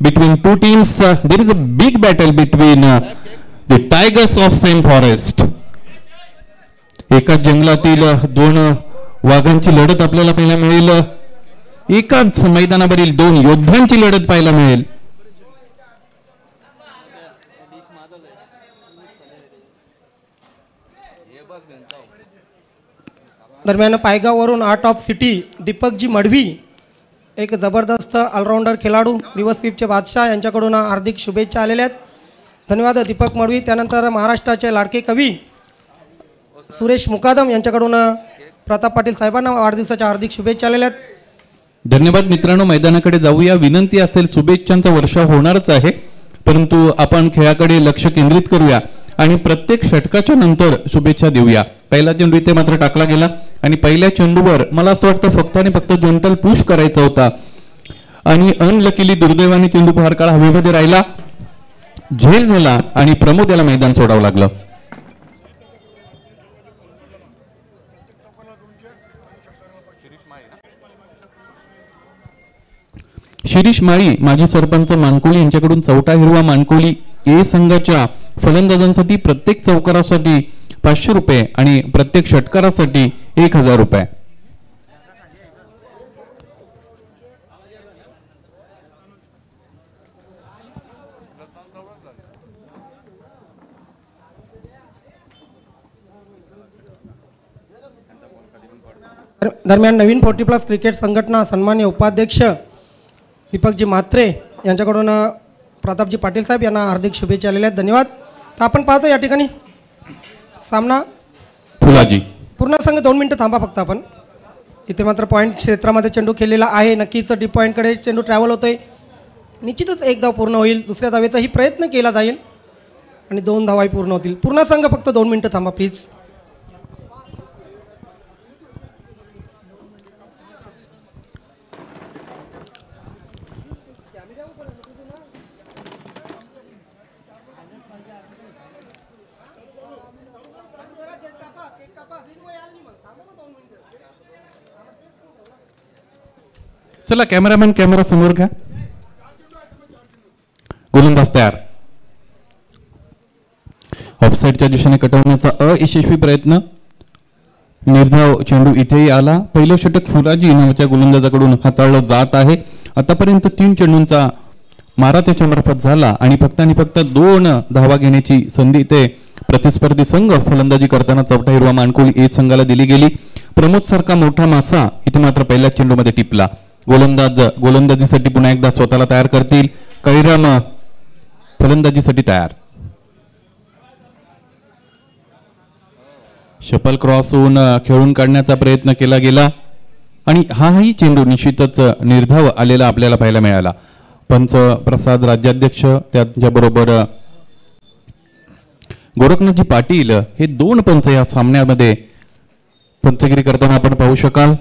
between two teams. There is a big battle between the Tigers of Saint Forest. एकाच जंगलातील दोन वाघांची लढत आपल्याला पाहायला मिळेल. एकाच मैदानावरील दोन योद्ध्यांची लढत पाहायला मिळेल. दरम्यान पायगाववरून art of city Deepakji Madavi एक जबरदस्त ऑलराऊंडर खेळाडू रिव्हर्स स्वीपचे बादशाह यांच्याकडून हार्दिक शुभेच्छा आलेल्या आहेत. धन्यवाद दीपक मडवी. त्यानंतर महाराष्ट्राचे लाडके कवी सुरेश मुकादम यांच्याकडून प्रताप पाटील साहेबांना वाढदिवसाच्या हार्दिक शुभेच्छा आलेल्या आहेत. धन्यवाद मित्रांनो. मैदानाकडे जाऊया. विनंती असेल, शुभेच्छांचा वर्षाव होणारच आहे, परंतु आपण खेळाकडे लक्ष केंद्रित करूया आणि प्रत्येक षटकाच्या नंतर शुभेच्छा देऊया. पहिला चेंडू इथे मात्र टाकला गेला आणि पहिल्या चेंडूवर मला असं वाटतं फक्त आणि फक्त जंटल पुश करायचा होता आणि अनलकीली दुर्दैवाने चेंडू फार काळ हवेमध्ये राहिला, झेल झाला आणि प्रमोद याला मैदान सोडावं लागलं. शिरीष माळी माजी सरपंच मानकोली यांच्याकडून चौथा हिरवा मानकोली ए संघाच्या फलंदाजांसाठी प्रत्येक चौकारासाठी 500 रुपये आणि प्रत्येक षटकारासाठी 1000 रुपये. दरम्यान नवीन 40+ क्रिकेट संघटना सन्मान्य उपाध्यक्ष दीपकजी म्हात्रे यांच्याकडून प्रतापजी पाटील साहेब यांना हार्दिक शुभेच्छा आलेल्या आहेत. धन्यवाद. तर आपण पाहतो या ठिकाणी सामना फुलाजी पूर्ण संघ 2 मिनिटं थांबा फक्त. आपण इथे मात्र पॉईंट क्षेत्रामध्ये चेंडू खेळलेला आहे. नक्कीच डीप पॉईंटकडे चेंडू ट्रॅव्हल होतोय. निश्चितच एक धाव पूर्ण होईल. दुसऱ्या धावेचाही प्रयत्न केला जाईल आणि 2 धावाही पूर्ण होतील. पूर्ण संघ फक्त 2 मिनिटं थांबा प्लीज. चला कॅमेरामॅन कॅमेरा समोर घ्या. गोलंदाज तयार. ऑफसाईडच्या दिशेने कटवण्याचा अयशस्वी प्रयत्न. निर्धाव चेंडू इथेही आला. पहिलं षटक फुलाजी नावाच्या गोलंदाजाकडून हाताळलं जात आहे. आतापर्यंत 3 चेंडूंचा मारा त्याच्या मार्फत झाला आणि फक्त 2 धावा घेण्याची संधी ते प्रतिस्पर्धी संघ फलंदाजी करताना चौथा हिरवा मानकोली ए संघाला दिली गेली. प्रमोद सारखा मोठा मासा इथे मात्र पहिल्या चेंडूमध्ये टिपला. गोलंदाजीसाठी पुन्हा एकदा स्वतःला तयार करतील. कैराम फलंदाजीसाठी तयार. शपल क्रॉस होऊन खेळून काढण्याचा प्रयत्न केला गेला आणि हाही चेंडू निश्चितच निर्धाव आलेला आपल्याला पाहायला मिळाला. पंच प्रसाद राज्याध्यक्ष त्याच्याबरोबर गोरखनाथजी पाटील हे 2 पंच या सामन्यामध्ये पंचगिरी करताना आपण पाहू शकाल.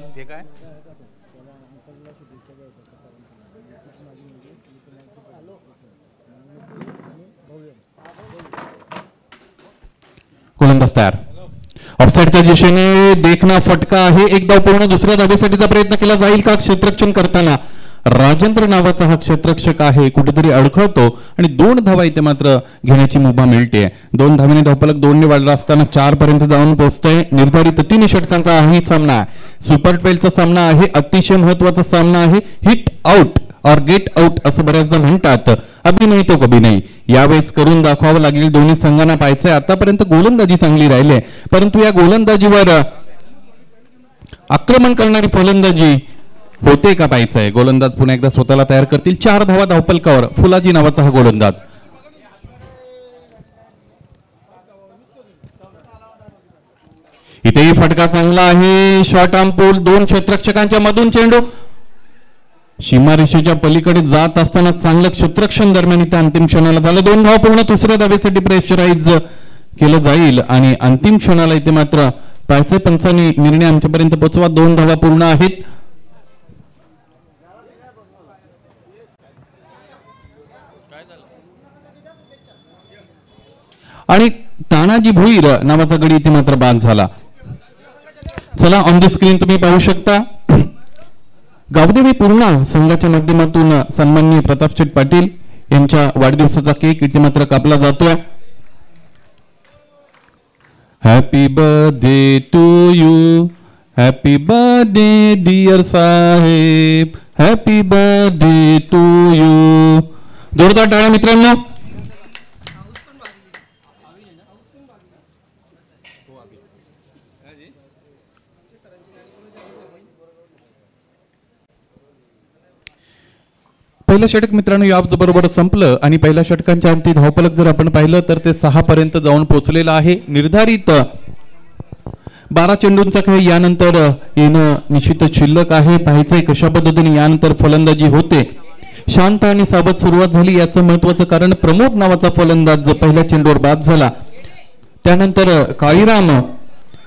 गोलंदाज तयार. ऑफसाईडच्या दिशेने देखना फटका आहे. एक धाव पूर्ण. दुसऱ्या धावेसाठीचा प्रयत्न केला जाईल का? क्षेत्ररक्षण करताना राजेंद्र नावाचा हा क्षेत्ररक्षक आहे, कुठेतरी अडखळतो आणि 2 धावा इथे मात्र घेण्याची मुभा मिळते. 2 धावेने धावफलक 2 ने वाढला असताना 4 पर्यंत जाऊन पोहोचतोय. निर्धारित 3 षटकांचा हा सामना सुपर 12चा सामना आहे. अतिशय महत्वाचा सामना आहे. हिट आउट और गेट आउट असं बऱ्याचदा म्हणतात. अभी नाही तो कभी नाही. यावेळेस करून दाखवावं लागेल. दोन्ही संघांना पाहायचंय. आतापर्यंत गोलंदाजी चांगली राहिली, परंतु या गोलंदाजीवर आक्रमण करणारी फलंदाजी होते का पाहायचंय. गोलंदाज पुन्हा एकदा स्वतःला तयार करतील. 4 धावा धावपलकावर फुलाजी नावाचा हा गोलंदाज. इथेही फटका चांगला आहे. शॉर्ट आर्म पूल. 2 क्षेत्ररक्षकांच्या मधून चेंडू सीमारेषेच्या पलीकडे जात असताना चांगलं क्षेत्ररक्षण दरम्यान इथे अंतिम क्षणाला झालं. 2 धावा पूर्ण. दुसऱ्या धावेसाठी प्रेशराईज केलं जाईल आणि अंतिम क्षणाला इथे मात्र पायचे पंचांनी निर्णय आमच्यापर्यंत पोहोचवा. 2 धावा पूर्ण आहेत. आणि तानाजी भोईर नावाचा गडी इथे मात्र बाद झाला. चला ऑन द स्क्रीन तुम्ही पाहू शकता गावदेवी पूर्णा संघाच्या माध्यमातून सन्माननीय प्रतापशेठ पाटील यांच्या वाढदिवसाचा केक इथे मात्र कापला जातोय. Happy birthday to you, happy birthday dear साहेब, हॅपी बर्थडे टू यू. जोरदार टाळ्या मित्रांनो. पहिलं षटक मित्रांनो याबरोबर संपलं आणि पहिल्या षटकांच्या अंती धावफलक जर आपण पाहिलं तर ते 6 पर्यंत जाऊन पोहोचलेलं आहे. निर्धारित 12 चेंडूंचा खेळ यानंतर येणं निश्चितच शिल्लक आहे. पाहायचंय कशा पद्धतीने यानंतर फलंदाजी होते. शांत आणि सावध सुरुवात झाली. याचं महत्वाचं कारण प्रमोद नावाचा फलंदाज पहिल्या चेंडूवर बाद झाला. त्यानंतर काळीराम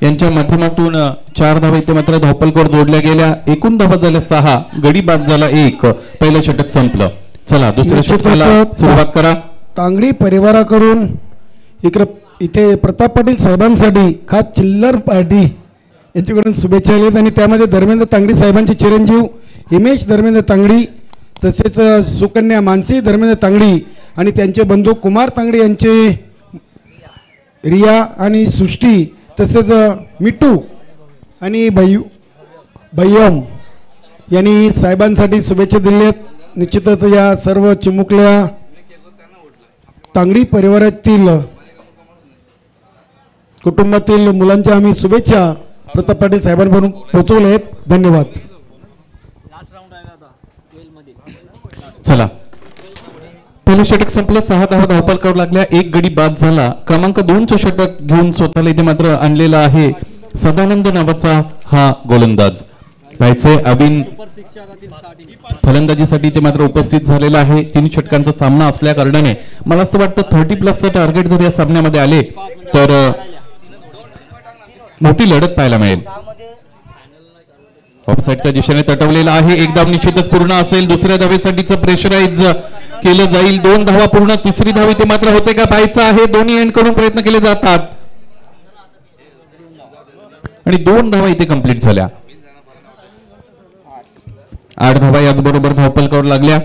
यांच्या माध्यमातून 4 धावा इथे मात्र धावफलकावर जोडल्या गेल्या. एकूण धावा झाल्या 6, गडी बाद झाला 1. पहिलं षटक संपलं. चला दुसऱ्या षटकाला सुरुवात करा. तांगडी परिवाराकडून इथे प्रताप पाटील साहेबांसाठी खास चिल्लर पार्टी यांच्याकडून शुभेच्छा आहेत आणि त्यामध्ये धर्मेंद्र तांगडी साहेबांचे चिरंजीव हिमेश धर्मेंद्र तांगडी, तसेच सुकन्या मानसी धर्मेंद्र तांगडी आणि त्यांचे बंधू कुमार तांगडी यांचे रिया आणि सृष्टी, तसेच मिट्टू आणि भैयम यांनी साहेबांसाठी शुभेच्छा दिल्यात. निश्चितच या सर्व चिमुकल्या तांगडी परिवारातील कुटुंबातील मुलांच्या आम्ही शुभेच्छा प्रताप पाटील साहेबांकडून पोहोचवल्या आहेत. धन्यवाद. चला पहिलं षटक संपलं. 6 धावा धावफलकावर लागल्या. 1 गडी बाद झाला. क्रमांक 2चं षटक घेऊन स्वतःला इथे मात्र आणलेला आहे सदानंद नावाचा हा गोलंदाज. पाहायचंय अविन फलंदाजीसाठी ते मात्र उपस्थित झालेला आहे. 3 षटकांचा सामना असल्या कारणाने मला असं वाटतं 30+ टार्गेट जर या सामन्यामध्ये आले तर मोठी लढत पाहायला मिळेल. ऑफसाईडच्या दिशेने तटवलेला आहे. एक धाव निश्चितच पूर्ण असेल. दुसऱ्या धावेसाठीचं प्रेशराइज केलं जाईल. 2 धावा पूर्ण. तिसरी धाव इथे मात्र होते का पाहायचं आहे. दोन्ही एंड कडून प्रयत्न केले जातात आणि 2 धावा इथे कंप्लीट झाल्या. 8 धावा याचबरोबर धावफलकावर लागल्या.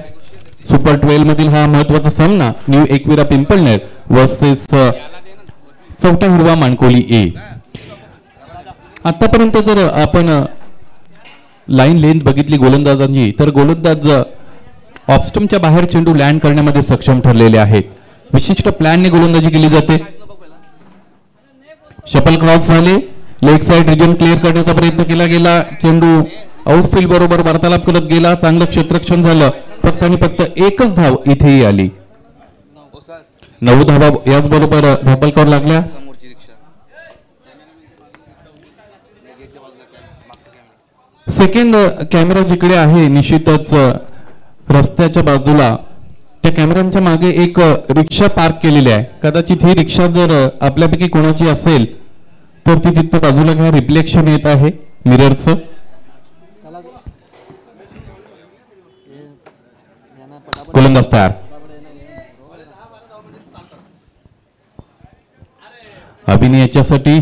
सुपर 12 मधील हा महत्वाचा सामना न्यू एकविरा पिंपळनेर वर्सेस चौटा हिरवा माणकोली ए. आतापर्यंत जर आपण लाईन लेंथ बघितली गोलंदाजांची तर गोलंदाज ऑफस्टमच्या बाहेर चेंडू लँड करण्यामध्ये सक्षम ठरलेले आहेत. विशिष्ट प्लॅनने गोलंदाजी केली जाते. शपल क्रॉस झाले. लेग साइड रिजन क्लिअर करण्याचा प्रयत्न केला गेला. चेंडू आउटफील्ड बरोबर वार्तालाप करत गेला. चांगलं क्षेत्ररक्षण झालं. फक्त आणि फक्त 1च धाव इथेही आली. 9 धावा याचबरोबर धावफलकावर लागल्या. सेकंड कॅमेरा जिकडे आहे निश्चितच रस्त्याच्या बाजूला त्या कॅमेऱ्यांच्या मागे एक रिक्षा पार्क केलेली आहे. कदाचित ही रिक्षा जर आपल्यापैकी कोणाची असेल तर ती तिथं बाजूला काय रिफ्लेक्शन येत आहे मिररचं. गोलंदाज तयार. अभिनय याच्यासाठी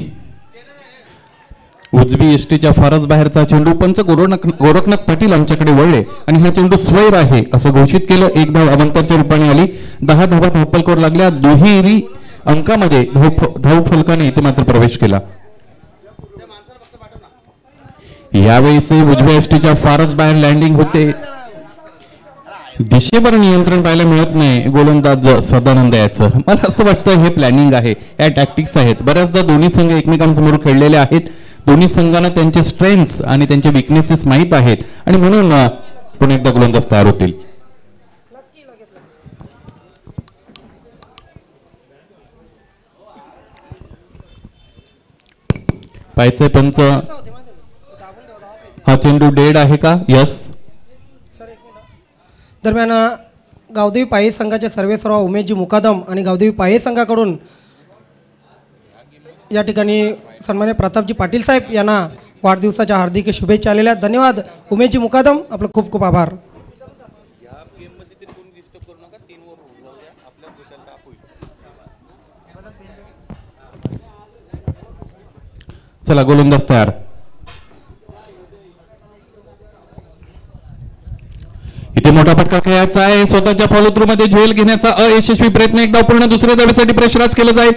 उजवी एसटीच्या फारच बाहेरचा चेंडू पंच गोरखनाथ पाटील आमच्याकडे वळले आणि हा चेंडू स्वैर आहे असं घोषित केलं. 1 धाव अवंतरच्या रूपाने आली. 10 धावा धावफलकावर लागल्या. दुहेरी अंकामध्ये धावफलकाने इथे मात्र प्रवेश केला. यावेळेस उजव्या एसटीच्या फारच बाहेर लँडिंग होते. दिशेवर नियंत्रण पाहायला मिळत नाही गोलंदाज सदानंद याचं. मला असं वाटतं हे प्लॅनिंग आहे. या टॅक्टिक्स आहेत. बऱ्याचदा दोन्ही संघ एकमेकांसमोर खेळलेले आहेत. दोन्ही संघांना त्यांचे स्ट्रेंथ्स आणि त्यांचे विकनेसेस माहीत आहेत आणि म्हणून पुन्हा एकदा गोलंदाज तयार होतील. पाहायचंय पंच हा चेंडू डेड आहे का. यस. दरम्यान गावदेवी पाये संघाचे सर्वेसर्वा उमेशजी मुकादम आणि गावदेवी पाये संघाकडून या ठिकाणी सन्मान्य प्रतापजी पाटील साहेब यांना वाढदिवसाच्या हार्दिक शुभेच्छा आलेल्या. धन्यवाद उमेशजी मुकादम. आपलं खूप खूप आभार. चला गोलंदाज तयार. मोठा फटका खेळायचा आहे. स्वतःच्या फॉलो थ्रू मध्ये झेल घेण्याचा अयशस्वी प्रयत्न. एकदा पूर्ण दुसऱ्या धावेसाठी प्रेशराईज केलं जाईल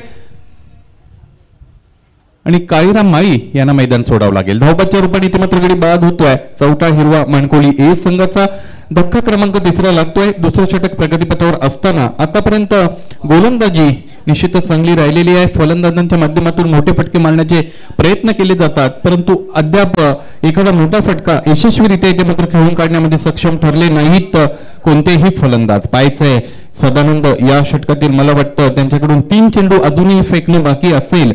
आणि काळीराम माळी यांना मैदान सोडावं लागेल. धावबादच्या रूपाने इथे मात्र गडी बाद होतोय. चौथा हिरवा माणकोली ए संघाचा धक्का क्रमांक 3 लागतोय. दुसरं षटक प्रगतीपथावर असताना आतापर्यंत गोलंदाजी निश्चितच चांगली राहिलेली आहे. फलंदाजांच्या माध्यमातून मोठे फटके मारण्याचे प्रयत्न केले जातात, परंतु अद्याप एखादा मोठा फटका यशस्वीरित्या इथे मात्र खेळून काढण्यामध्ये सक्षम ठरले नाहीत कोणतेही फलंदाज. पाहायचंय सदानंद या षटकातील मला वाटतं त्यांच्याकडून 3 चेंडू अजूनही फेकणे बाकी असेल.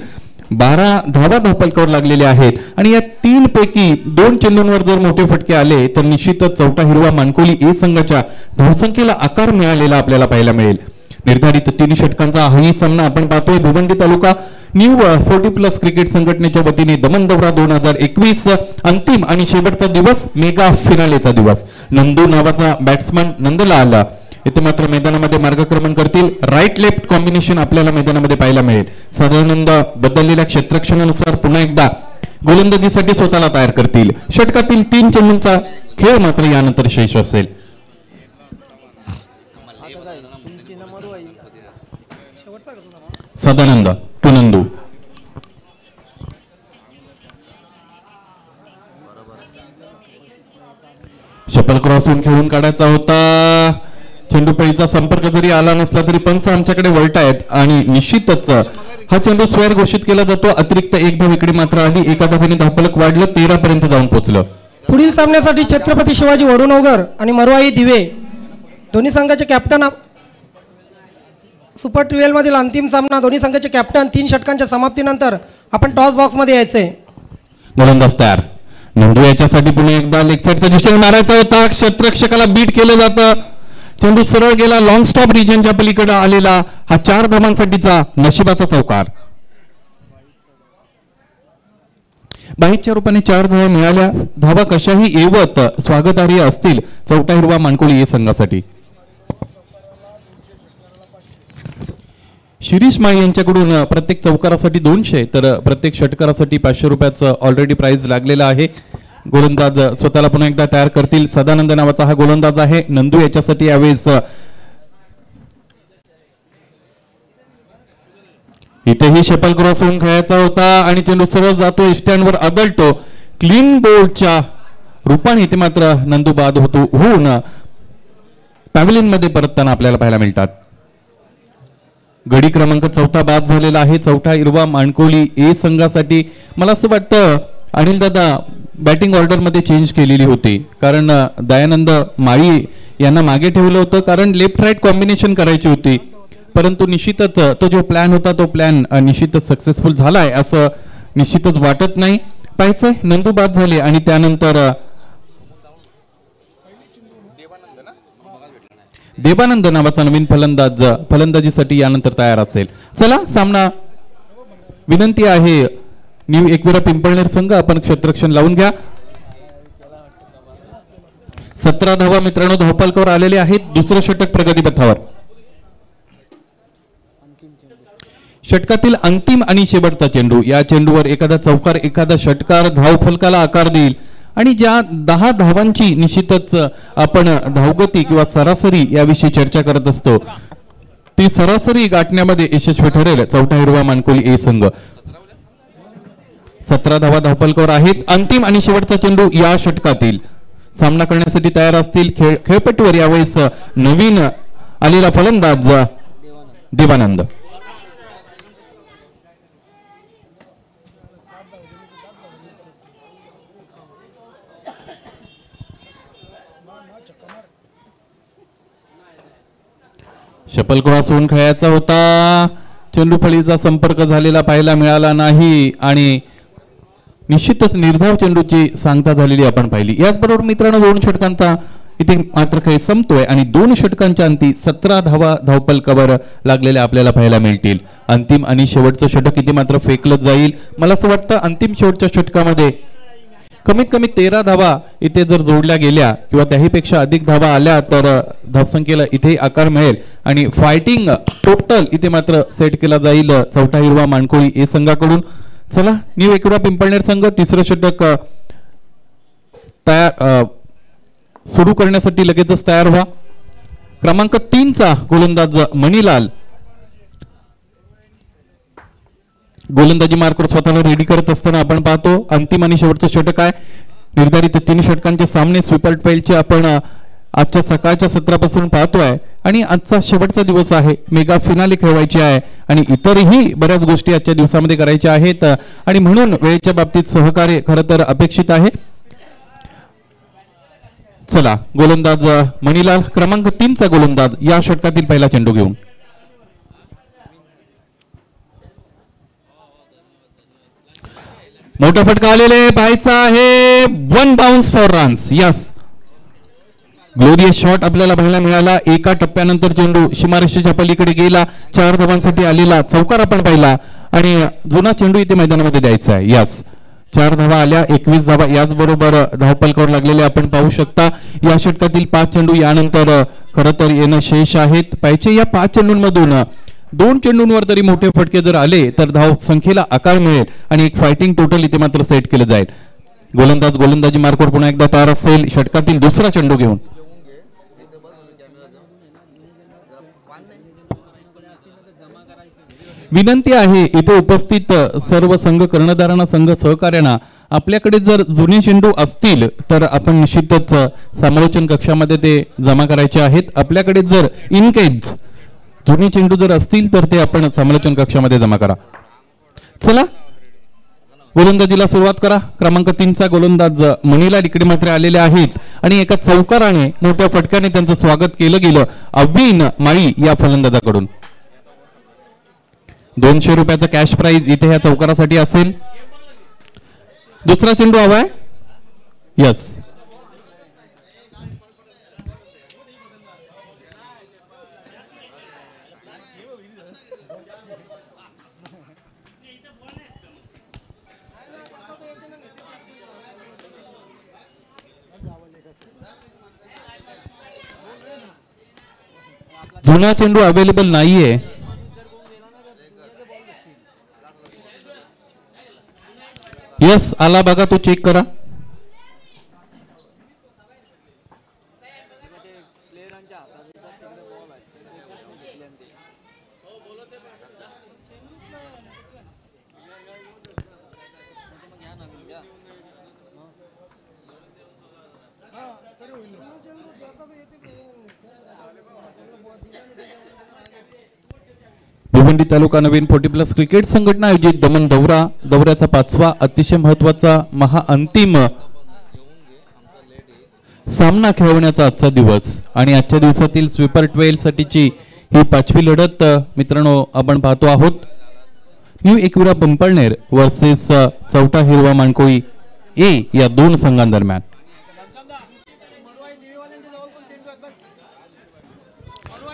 12 धावा धावफलकावर लागलेले आहेत आणि या 3 पैकी 2 चेंडूंवर जर मोठे फटके आले तर निश्चितच चौथा हिरवा माणकोली ए संघाच्या धावसंख्येला आकार मिळालेला आपल्याला पाहायला मिळेल. निर्धारित 3 षटकांचा हाही सामना आपण पाहतोय. भिवंडी तालुका न्यू 40+ क्रिकेट संघटनेच्या वतीने दमन दौरा 2021 अंतिम आणि शेवटचा दिवस, मेगा फिनालेचा दिवस. नंदू नावाचा बॅट्समन नंदला आला. इथे मात्र मैदानामध्ये मार्गक्रमण करतील. राईट लेफ्ट कॉम्बिनेशन आपल्याला मैदानामध्ये पाहायला मिळेल. सदानंद बदललेल्या क्षेत्रक्षणानुसार पुन्हा एकदा गोलंदाजीसाठी स्वतःला तयार करतील. षटकातील 3 चेंडूंचा खेळ मात्र यानंतर शेष असेल. सदानंद टू नंदू. शपल क्रॉसून खेळून काढायचा होता. चेंडूपळीचा संपर्क जरी आला नसला तरी पंच आमच्याकडे वळतायत आणि निश्चितच हा चेंडू स्क्वेअर घोषित केला जातो. अतिरिक्त 1 धाव इकडे मात्र आली. एका धावेने धावफलक वाढलं, 13 पर्यंत जाऊन पोहोचलं. पुढील सामन्यासाठी छत्रपती शिवाजी वडुनवगर आणि मरवाई दिवे दोन्ही संघाचे कॅप्टन. सुपर 12 मधील अंतिम सामना. दोन्ही संघाचे कॅप्टन 3 षटकांच्या समाप्तीनंतर आपण टॉस बॉक्स मध्ये यायचे. गोलंदाज तयार. नंदू याच्यासाठी पुन्हा एकदा लेग साईडचा दिशेने मारायचा होता. क्षेत्ररक्षकाला बीट केलं जातं. चेंडू सरळ गेला. लॉंग स्टॉप रिजनच्या पलीकडे आलेला हा 4 धावांसाठीचा नशिबाचा चौकार. बाईच्या रूपाने 4 धावा मिळाल्या. धावा कशाही येवत स्वागतार्ह असतील चौथा हिरवा माणकोली या संघासाठी. शिरीष माळी यांच्याकडून प्रत्येक चौकारासाठी 200 तर प्रत्येक षटकारासाठी 500 रुपयाचं ऑलरेडी प्राइज लागलेलं आहे. गोलंदाज स्वतःला पुन्हा एकदा तयार करतील. सदानंद नावाचा हा गोलंदाज आहे. नंदू याच्यासाठी यावेळेस इथेही शपल क्रॉस होऊन खेळायचा होता आणि चेंडू सरळ जातो, स्टँडवर आदळतो. क्लीन बोल्डच्या रूपाने इथे मात्र नंदू बाद होऊन पॅव्हलियन मध्ये परतताना आपल्याला पाहायला मिळतात. गडी क्रमांक 4 बाद झालेला आहे चौथा हिरवा माणकोली ए संघासाठी. मला असं वाटतं अनिल दादा बॅटिंग ऑर्डर मध्ये चेंज केलेली होती, कारण दयानंद माळी यांना मागे ठेवलं होतं कारण लेफ्ट राईट कॉम्बिनेशन करायची होती. परंतु निश्चितच तो जो प्लॅन होता तो प्लॅन निश्चितच सक्सेसफुल झालाय असं निश्चितच वाटत नाही. पाहायचंय नंदू बाद झाले आणि त्यानंतर देवानंद नावाचा नवीन फलंदाज फलंदाजीसाठी यानंतर तयार असेल. चला सामना विनंती आहे न्यू एकविरा पिंपळनेर संघ आपण क्षेत्ररक्षण लावून घ्या. 17 धावा मित्रांनो धावफलकावर आलेले आहेत. दुसरं षटक प्रगतीपथावर. षटकातील अंतिम आणि शेवटचा चेंडू. या चेंडूवर एखादा चौकार एखादा षटकार धावफलकाला आकार देईल आणि ज्या 10 धावांची निश्चितच आपण धावगती किंवा सरासरी याविषयी चर्चा करत असतो ती सरासरी गाठण्यामध्ये यशस्वी ठरेल चौथा हिरवा माणकोली ए संघ. 17 धावा धावफलकावर आहेत. अंतिम आणि शेवटचा चेंडू या षटकातील. सामना करण्यासाठी तयार असतील खेळपट्टीवर यावेळेस नवीन आलेला फलंदाज देवानंद. शपल क्रॉस होऊन खेळायचा होता. चेंडू फळीचा संपर्क झालेला पाहायला मिळाला नाही आणि निश्चितच निर्धाव चेंडूची सांगता झालेली आपण पाहिली. याचबरोबर मित्रांनो 2 षटकांचा इथे मात्र खेळ संपतोय आणि 2 षटकांच्या अंती 17 धावा धावफलकावर लागलेल्या आपल्याला पाहायला मिळतील. अंतिम आणि शेवटचं षटक इथे मात्र फेकलं जाईल. मला असं वाटतं अंतिम शेवटच्या षटकामध्ये कमीत कमी 13 धावा इथे जर जोडल्या गेल्या किंवा त्याहीपेक्षा अधिक धावा आल्या तर धावसंख्येला इथे आकार मिळेल आणि फायटिंग टोटल इथे मात्र सेट केला जाईल चौथा हिरवा माणकोळी ए संघाकडून. चला न्यू एकविरा पिंपळनेर संघ तिसरं षटक तयार सुरू करण्यासाठी लगेचच तयार व्हा. क्रमांक 3चा गोलंदाज मणिलाल गोलंदाजी मार्कवर स्वतःला रेडी करत असताना आपण पाहतो. अंतिम आणि शेवटचं षटक आहे. निर्धारित 3 षटकांचे सामने स्वीपर 12चे आपण आजच्या सकाळच्या सत्रापासून पाहतोय आणि आजचा शेवटचा दिवस आहे. मेगा फिनाले खेळवायची आहे आणि इतरही बऱ्याच गोष्टी आजच्या दिवसामध्ये करायच्या आहेत आणि म्हणून वेळेच्या बाबतीत सहकार्य खरं तर अपेक्षित आहे. चला, गोलंदाज मणिलाल क्रमांक 3चा गोलंदाज या षटकातील पहिला चेंडू घेऊन. मोठा फटका आलेले पाहायचा आहे. 1 bounce for runs. Yes, glorious shot आपल्याला पाहायला मिळाला. एका टप्प्यानंतर चेंडू सीमारेषेच्या पलीकडे गेला. 4 धावांसाठी आलेला चौकार आपण पाहिला आणि जुना चेंडू इथे मैदानामध्ये द्यायचा आहे. यस, 4 धावा आल्या, 21 धावा याचबरोबर धावपलकावर लागलेले आपण पाहू शकता. या षटकातील 5 चेंडू यानंतर खरं तर येणं शेष आहेत. पाहिजे या 5 चेंडूंमधून 2 चेंडूंवर तरी मोठे फटके जर आले तर धाव संख्येला आकार मिळेल आणि एक फायटिंग टोटल इथे मात्र सेट केलं जाईल. गोलंदाज गोलंदाजी मार्कवर पुन्हा एकदा तयार असेल. षटकातील दुसरा चेंडू घेऊन. विनंती आहे इथे उपस्थित सर्व संघ कर्णधारांना, संघ सहकार्यांना, आपल्याकडे जर जुने चेंडू असतील तर आपण निश्चितच समालोचन कक्षामध्ये ते जमा करायचे आहेत. आपल्याकडे जर इन केस जुने चेंडू जर असतील तर ते आपण समालोचन कक्षामध्ये जमा करा. चला, गोलंदाजीला सुरुवात करा. क्रमांक 3चा गोलंदाज मणिलाल इकडे मात्र आलेले आहेत आणि एका चौकाराने मोठ्या फटक्याने त्यांचं स्वागत केलं गेलं अविन माळी या फलंदाजाकडून. 200 रुपयाचा कॅश प्राइज इथे ह्या चौकारासाठी असेल. दुसरा चेंडू हवाय. यस, जुना चेंडू अवेलेबल नाहीये. यस, आला बघा, तो चेक करा. भिवंडी तालुका नवीन 40+ क्रिकेट संघटना आयोजित दमन दौऱ्याचा 5वा अतिशय महत्वाचा महाअंतिम सामना खेळवण्याचा आजचा दिवस आणि आजच्या दिवसातील स्वीपर 12 साठीची ही 5वी लढत मित्रांनो आपण पाहतो आहोत. न्यू एकविरा पिंपळनेर वर्सेस चौटा हिरवा माणकोळी ए या 2 संघांदरम्यान.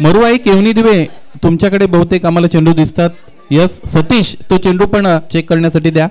मरुआई केवनी दिवे तुमच्याकडे बहुतेक आम्हाला चेंडू दिसतात. यस, सतीश तो चेंडू पण चेक करण्यासाठी द्या.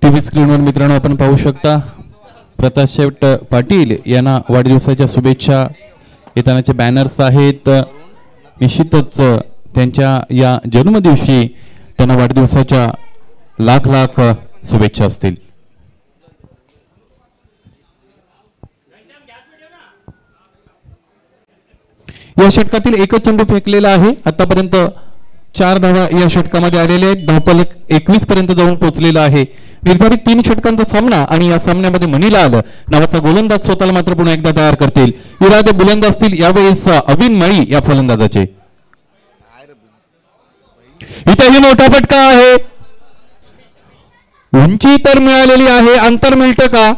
टीव्ही स्क्रीनवर मित्रांनो आपण पाहू शकता प्रताप शेठ पाटील यांना वाढदिवसाच्या शुभेच्छा. येतानाचे बॅनर्स आहेत. निश्चितच त्यांच्या या जन्मदिवशी त्यांना वाढदिवसाच्या लाख लाख शुभेच्छा असतील. या षटकातील एकच चेंडू फेकलेला आहे. आतापर्यंत 4 धावा या षटकामध्ये आलेले आहेत. धावफलक 21 पर्यंत जाऊन पोहोचलेला आहे. निर्धारित 3 षटकांचा सामना आणि या सामन्यामध्ये मणिलाल नावाचा गोलंदाज स्वतःला मात्र पुन्हा एकदा तयार करतील. इरादे बुलंद असतील यावेळेस अविन माळी या फलंदाजाचे. इथेही मोठा फटका आहे. उंची तर मिळालेली आहे, अंतर मिळतं का?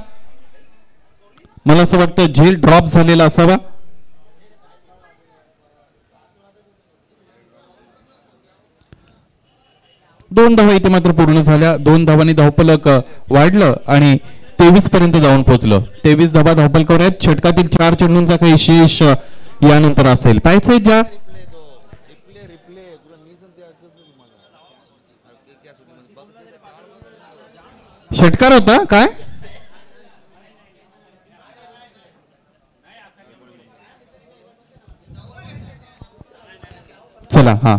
मला असं वाटतं झेल ड्रॉप झालेला असावा. दोन धावा इथे मात्र पूर्ण झाल्या. 2 धावांनी धावफलक वाढलं आणि 23 पर्यंत जाऊन पोहोचलं. 23 धावा धावफलकावर आहेत. षटकातील 4 चेंडूंचा काही शेष यानंतर असेल. पाहायचंय ज्या षटकार होता काय? चला हा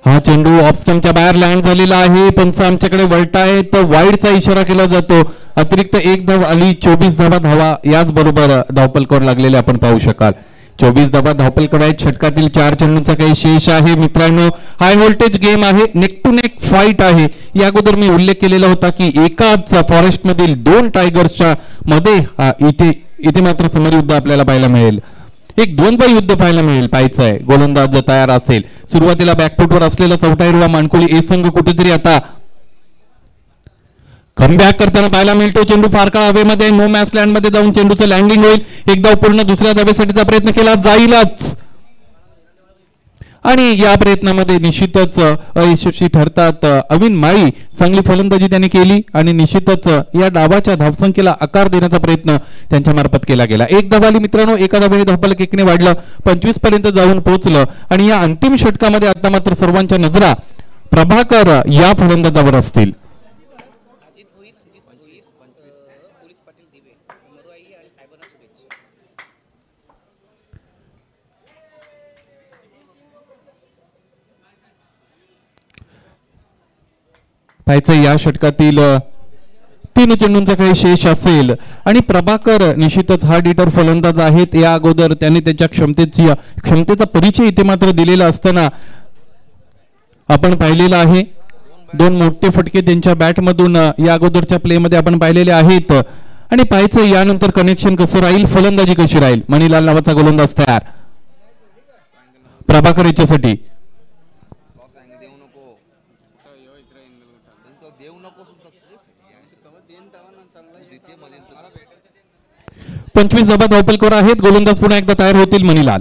हा चेंडू ऑफ स्टंपच्या बाहेर लँड झालेला आहे. पंच आमच्याकडे वळतायत. वाईडचा इशारा केला जातो. अतिरिक्त 1 धाव आली. 24 धावा याच बरोबर धावफलकावर लागलेले आपण पाहू शकाल. 24 धावा धावफलकावर आहेत. षटकातील 4 चेंडूंचा काही शेष आहे. मित्रांनो हाय व्होल्टेज गेम आहे. नेक टू नेक फाईट आहे. या अगोदर मी उल्लेख केलेला होता की एकाच फॉरेस्ट मधील 2 टायगर्सच्या मध्ये इथे मात्र समरयुद्ध आपल्याला पाहायला मिळेल. एक द्वंद्व युद्ध पाहायला मिळेल. पाहायचं आहे गोलंदाज जर तयार असेल. सुरुवातीला बॅकफुटवर असलेला चौथा हिरवा मानकोळी ए संघ कुठेतरी आता कमबॅक करताना पाहायला मिळतो. चेंडू फार काळ हवेमध्ये नो मॅच लँड मध्ये जाऊन चेंडूचं लँडिंग होईल. एक धाव पूर्ण. दुसऱ्या धावेसाठीचा प्रयत्न केला जाईलच आणि या प्रयत्नामध्ये निश्चितच अयशस्वी ठरतात अविन माळी. चांगली फलंदाजी त्यांनी केली आणि निश्चितच या डावाच्या धावसंख्येला आकार देण्याचा प्रयत्न त्यांच्या मार्फत केला गेला. 1 धाव आली मित्रांनो. एका धावेने धावफलक 1ने वाढलं. 25 पर्यंत जाऊन पोहोचलं आणि या अंतिम षटकामध्ये आता मात्र सर्वांच्या नजरा प्रभाकर या फलंदाजावर असतील. पाहायचं या षटकातील 3 चेंडूंचा काही शेष असेल आणि प्रभाकर निश्चितच हार्ड हिटर फलंदाज आहेत. या अगोदर त्यांनी त्याच्या क्षमतेचा परिचय इथे मात्र दिलेला असताना आपण पाहिलेला आहे. 2 मोठे फटके त्यांच्या बॅटमधून या अगोदरच्या प्लेमध्ये आपण पाहिलेले आहेत आणि पाहायचं यानंतर कनेक्शन कसं राहील, फलंदाजी कशी राहील. मणिलाल नावाचा गोलंदाज तयार प्रभाकर याच्यासाठी. 25 धावा धावफलकावर आहेत. गोलंदाज पुन्हा एकदा तयार होतील मणिलाल.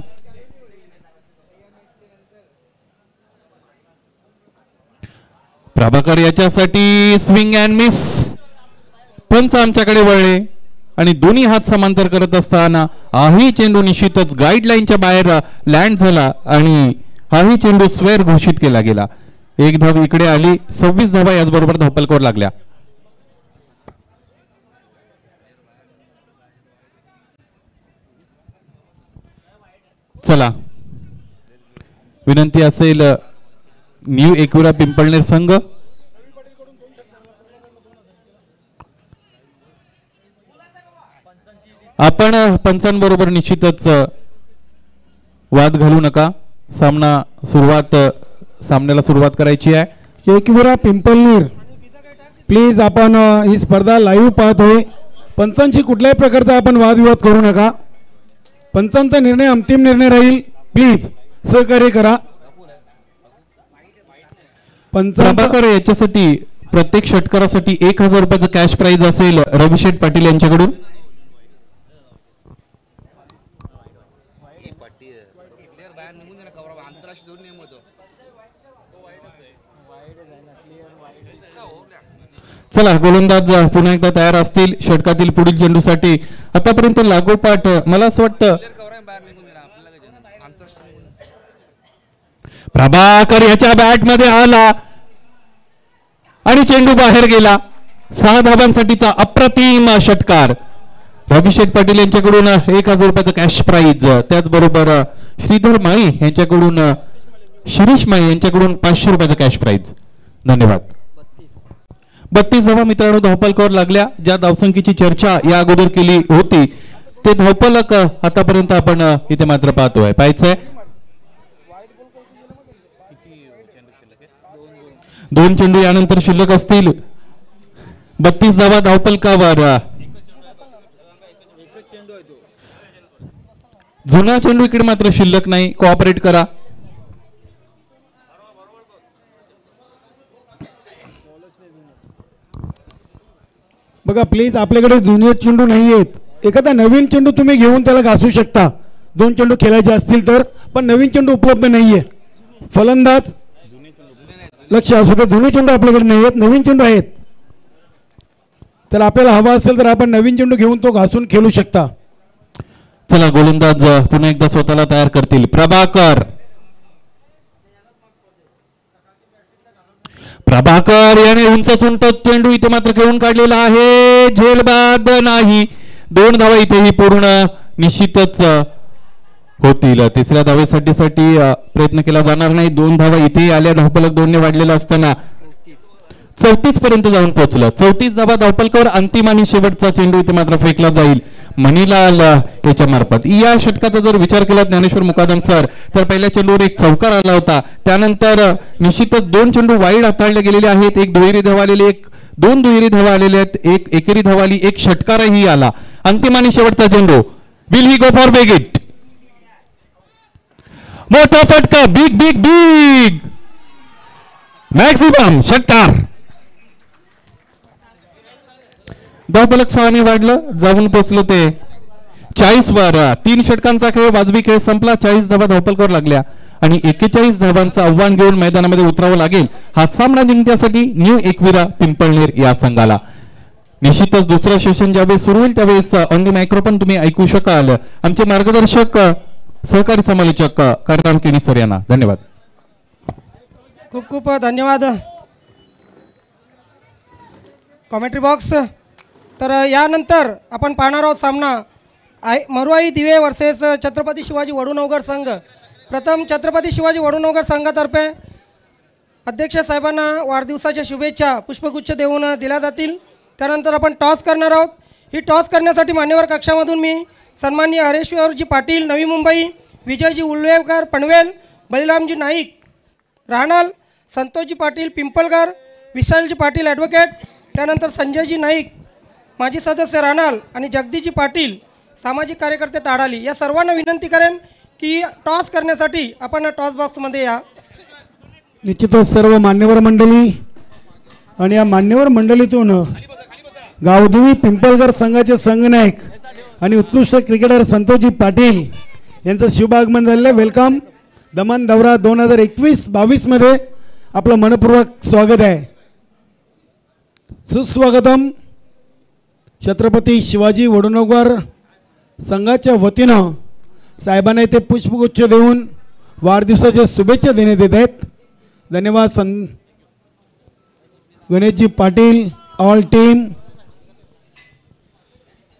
प्रभाकर याच्यासाठी स्विंग अँड मिस. पंच आमच्याकडे वळले आणि दोन्ही हात समांतर करत असताना हाही चेंडू निश्चितच गाईडलाईनच्या बाहेर लँड झाला आणि हाही चेंडू स्क्वेअर घोषित केला गेला. 1 धाव इकडे आली. 26 धावा याचबरोबर धावफलकावर लागल्या. चला विनंती असेल न्यू एकविरा पिंपळनेर संघ आपण पंचांबरोबर निश्चितच वाद घालू नका. सामन्याला सुरुवात करायची आहे. एकविरा पिंपळनेर प्लीज आपण ही स्पर्धा लाईव्ह पाहतोय. पंचांशी कुठल्याही प्रकारचा आपण वादविवाद करू नका. पंचांचा निर्णय अंतिम निर्णय राहील. प्लीज सहकार्य करा. प्रभाकर याच्यासाठी प्रत्येक षटकारासाठी 1000 रुपयाचं कॅश प्राइज असेल रविशेठ पाटील यांच्याकडून. चला गोलंदाज पुन्हा एकदा तयार असतील षटकातील पुढील चेंडूसाठी. आतापर्यंत लागोपाठ मला असं वाटतं प्रभाकर याच्या बॅट मध्ये आला आणि चेंडू बाहेर गेला. 6 धावांसाठीचा अप्रतिम षटकार. रविशेठ पाटील यांच्याकडून 1000 रुपयाचं कॅश प्राइज. त्याचबरोबर श्रीधर माळी यांच्याकडून शिरीष माळी यांच्याकडून 500 रुपयाचं कॅश प्राइज. धन्यवाद. 32 धावा मित्रांनो धावफलकावर लागल्या. ज्या धावसंख्येची चर्चा या अगोदर केली होती ते धावफलक आतापर्यंत आपण इथे मात्र पाहतोय. पाहायचंय 2 चेंडू यानंतर शिल्लक असतील. 32 धावा धावफलकावर. जुना चेंडू इकडे मात्र शिल्लक नाही. कोऑपरेट करा. बघा प्लीज, आपल्याकडे जुने चेंडू नाही आहेत. एखादा नवीन चेंडू तुम्ही घेऊन त्याला घासू शकता, 2 चेंडू खेळायचे असतील तर. पण नवीन चेंडू उपलब्ध नाहीये. फलंदाज लक्ष असू दे, जुने चेंडू आपल्याकडे नाही आहेत, नवीन चेंडू आहेत. तर आपल्याला हवा असेल तर आपण नवीन चेंडू घेऊन तो घासून खेळू शकता. चला, गोलंदाज पुन्हा एकदा स्वतःला तयार करतील. प्रभाकर याने उंच उंट चेंडू इथे मात्र खेळून काढलेला आहे. झेलबाद नाही. 2 धावा इथेही पूर्ण निश्चितच होतील. तिसऱ्या धावेसाठी प्रयत्न केला जाणार नाही. 2 धावा इथे आल्या. धावफलक 2 ने वाढलेला असताना 34 पर्यंत जाऊन पोहोचलं. 34 धावा धावफलकावर. अंतिम आणि शेवटचा चेंडू इथे मात्र फेकला जाईल मणिलाल याच्या मार्फत. या षटकाचा जर विचार केला ज्ञानेश्वर मुकादम सर, तर पहिल्या चेंडूवर एक चौकार आला होता. त्यानंतर निश्चितच 2 चेंडू वाईड हाताळले गेलेले आहेत. 1 दुहेरी धावा आलेली, 2 दुहेरी धावा आलेले आहेत, 1 एकेरी धावा आली, 1 षटकारही आला. अंतिम आणि शेवटचा चेंडू. Will he go for big hit? मोठा फटका, बिग बिग बिग मॅक्सिमम षटकार. धावफलक 6 ने वाढलं, जाऊन पोहोचलो ते 40 वर. 3 षटकांचा खेळ, वाजवी खेळ संपला. 40 धावा धावफलकावर लागल्या आणि 41 धावांचं आव्हान घेऊन मैदानामध्ये उतरावं लागेल हा सामना जिंकण्यासाठी न्यू एकविरा पिंपळनेर या संघाला. निश्चितच दुसरं सेशन ज्यावेळेस सुरू होईल त्यावेळेस ऑन द मायक्रोफोन तुम्ही ऐकू शकाल आमचे मार्गदर्शक सहकारी समालोचक कारनाम केणी सर यांना. धन्यवाद. खूप खूप धन्यवाद कॉमेंट्री बॉक्स. तर यानंतर आपण पाहणार आहोत सामना मरुआई दिवे वर्सेस छत्रपती शिवाजी वडूनवगर संघ. प्रथम छत्रपती शिवाजी वडूनवगर संघातर्फे अध्यक्ष साहेबांना वाढदिवसाच्या शुभेच्छा पुष्पगुच्छ देऊन दिल्या जातील. त्यानंतर आपण टॉस करणार आहोत. ही टॉस करण्यासाठी मान्यवर कक्षामधून मी सन्माननीय हरेश्वरजी पाटील नवी मुंबई, विजयजी उल्लेकर पनवेल, बलिरामजी नाईक राहणाल, संतोषजी पाटील पिंपळकर, विशालजी पाटील ॲडव्होकेट, त्यानंतर संजयजी नाईक माजी सदस्य राहणाल आणि जगदीशजी पाटील सामाजिक कार्यकर्ते ताडाली या सर्वांना विनंती करेन की टॉस करण्यासाठी आपण टॉस बॉक्समध्ये या. निश्चितच सर्व मान्यवर मंडळी आणि या मान्यवर मंडळीतून गावदेवी पिंपळकर संघाचे संघनायक आणि उत्कृष्ट क्रिकेटर संतोषजी पाटील यांचं शुभागमन झालेलं आहे. वेलकम. दमन दौरा 2021-22 मध्ये आपलं मनपूर्वक स्वागत आहे. सुस्वागतम. छत्रपती शिवाजी वडूनवगर संघाच्या वतीनं साहेबांना इथे पुष्पगुच्छ देऊन वाढदिवसाच्या शुभेच्छा देण्यात येत आहेत. धन्यवाद. Ganeshji Patil, all team.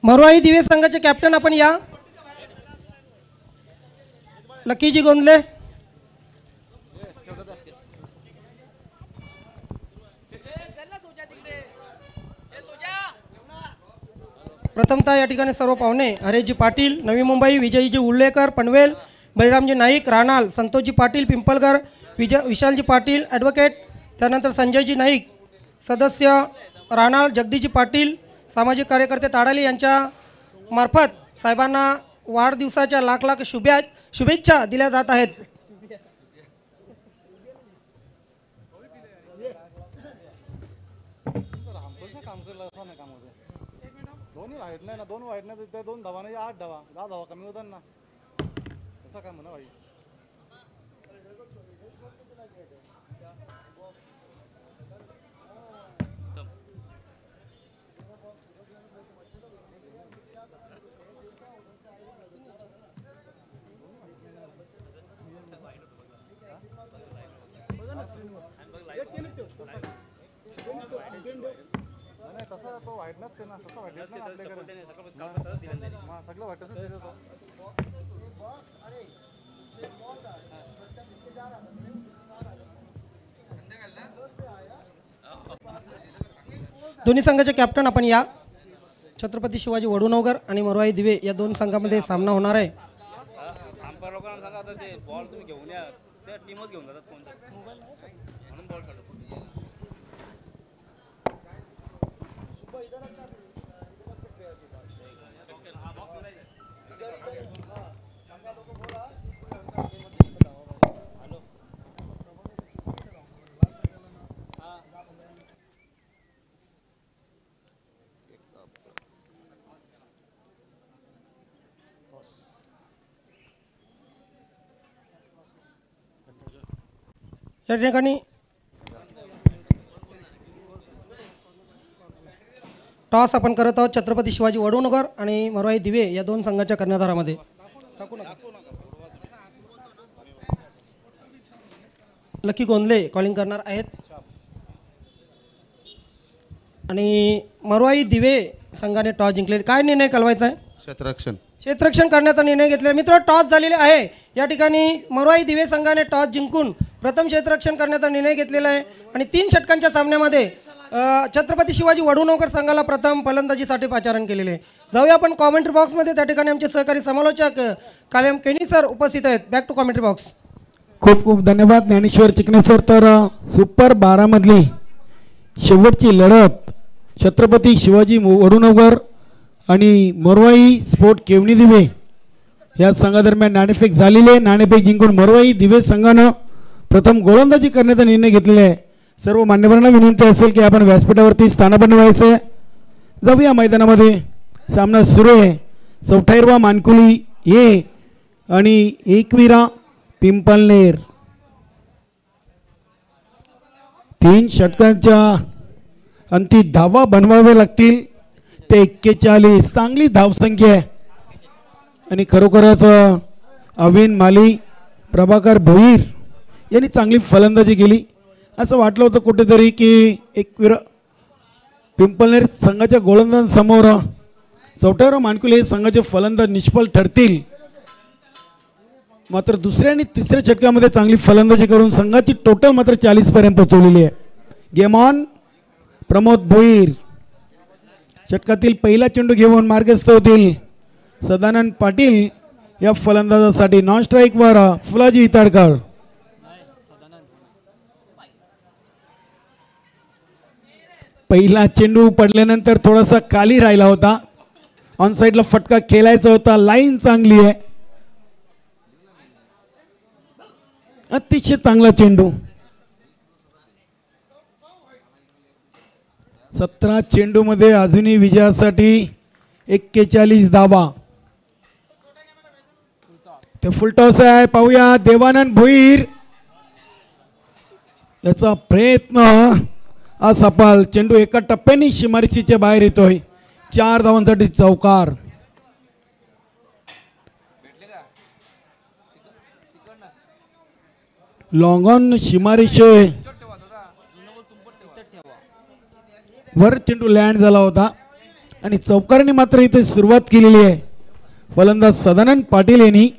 मरुआई दिवे संघाचे कॅप्टन आपण या. लकीजी गोंदले. प्रथमतः या ठिकाणी सर्व पाहुणे हरेशजी पाटील नवी मुंबई, विजयजी उल्लेकर पनवेल, बलिरामजी नाईक राहणाल, संतोषजी पाटील पिंपळकर, विशालजी पाटील ॲडव्होकेट, त्यानंतर संजयजी नाईक सदस्य राहणाल, जगदीशजी पाटील सामाजिक कार्यकर्ते ताडाली यांच्या मार्फत साहेबांना वाढदिवसाच्या लाख लाख शुभेच्छा दिल्या जात आहेत. दोन वाईट नाही, 2 धावा नाही, 8 धावा, 10 धावा कमी होतात ना. तसं काय म्हणा भाई. तसं तो वाईट नसते ना, तसं वाईट नसते आपल्याकडे. सगळं वाईट असं देतो. दोन्ही संघाचे कॅप्टन आपण या. छत्रपती शिवाजी वडूनवगर आणि मरुआई दिवे या 2 संघामध्ये सामना होणार आहे. अंपायर लोकांना सांगा आता ते बॉल तुम्ही घेऊन या, त्या टीमच घेऊन जातात कोणतं म्हणून बॉल काढतो. या ठिकाणी टॉस आपण करत आहोत छत्रपती शिवाजी वडूनगर आणि मरवाई दिवे या दोन संघाच्या कर्णधारामध्ये. लकी गोंदले कॉलिंग करणार आहेत आणि मरवाई दिवे संघाने टॉस जिंकले. काय निर्णय कळवायचा आहे? क्षेत्ररक्षण करण्याचा निर्णय घेतला. मित्र टॉस झालेले आहे. या ठिकाणी मरवाई दिवे संघाने टॉस जिंकून प्रथम क्षेत्ररक्षण करण्याचा निर्णय घेतलेला आहे आणि 3 षटकांच्या सामन्यामध्ये छत्रपती शिवाजी वडूनगर संघाला प्रथम फलंदाजीसाठी पाचारण केलेले आहे. जाऊया आपण कॉमेंट्री बॉक्समध्ये. त्या ठिकाणी आमचे सहकारी समालोचक कायम केनी सर उपस्थित आहेत. Back to commentary box. खूप खूप धन्यवाद ज्ञानेश्वर चिकणे सर. तर सुपर 12 मधली शेवटची लढत छत्रपती शिवाजी वडूनगर आणि मरवाई स्पोर्ट केवणी दिवे या संघादरम्यान नाणेफेक झालेले. नाणेफेक जिंकून मरवाई दिवे संघानं प्रथम गोलंदाजी करण्याचा निर्णय घेतलेला आहे. सर्व मान्यवरांना विनंती असेल की आपण व्यासपीठावरती स्थान बनवायचं आहे. जाऊया मैदानामध्ये. सामना सुरू आहे. 44वा मानकुली ए आणि 21वा पिंपलनेर. 3 षटकांच्या अंती धावा बनवावे लागतील. ते 41 चांगली धावसंख्या आहे आणि खरोखरच अविन माली, प्रभाकर भोईर यांनी चांगली फलंदाजी केली. असं वाटलं होतं कुठेतरी की पिंपलनेर संघाच्या गोलंदाजांसमोर 44 मानकुले हे संघाचे फलंदाज निष्फळ ठरतील. मात्र दुसऱ्या आणि तिसऱ्या षटकामध्ये चांगली फलंदाजी करून संघाची टोटल मात्र 40 पर्यंत पोहोचवलेली आहे. Game on. प्रमोद भोईर षटकातील पहिला चेंडू घेऊन मार्गस्थ होतील. सदानंद पाटील या फलंदाजासाठी. नॉन स्ट्राईकवर फुलाजी इताडकर. पहिला चेंडू पडल्यानंतर थोडासा खाली राहिला होता. ऑन साईडला फटका खेळायचा होता. लाईन चांगली आहे. अतिशय चांगला चेंडू. 17 चेंडूमध्ये अजूनही विजयासाठी 41 धावा. ते फुलटॉस आहे. पाहूया देवानंद भोईर याचा प्रयत्न असफल. चेंडू एका टप्प्याने सीमारेषेच्या बाहेर येतोय. 4 धावांसाठी चौकार. लॉंग ऑन सीमारेषे वर चेंडू लँड झाला होता आणि चौकारने मात्र इथे सुरुवात केलेली आहे. फलंदाज सदानंद पाटील यांनी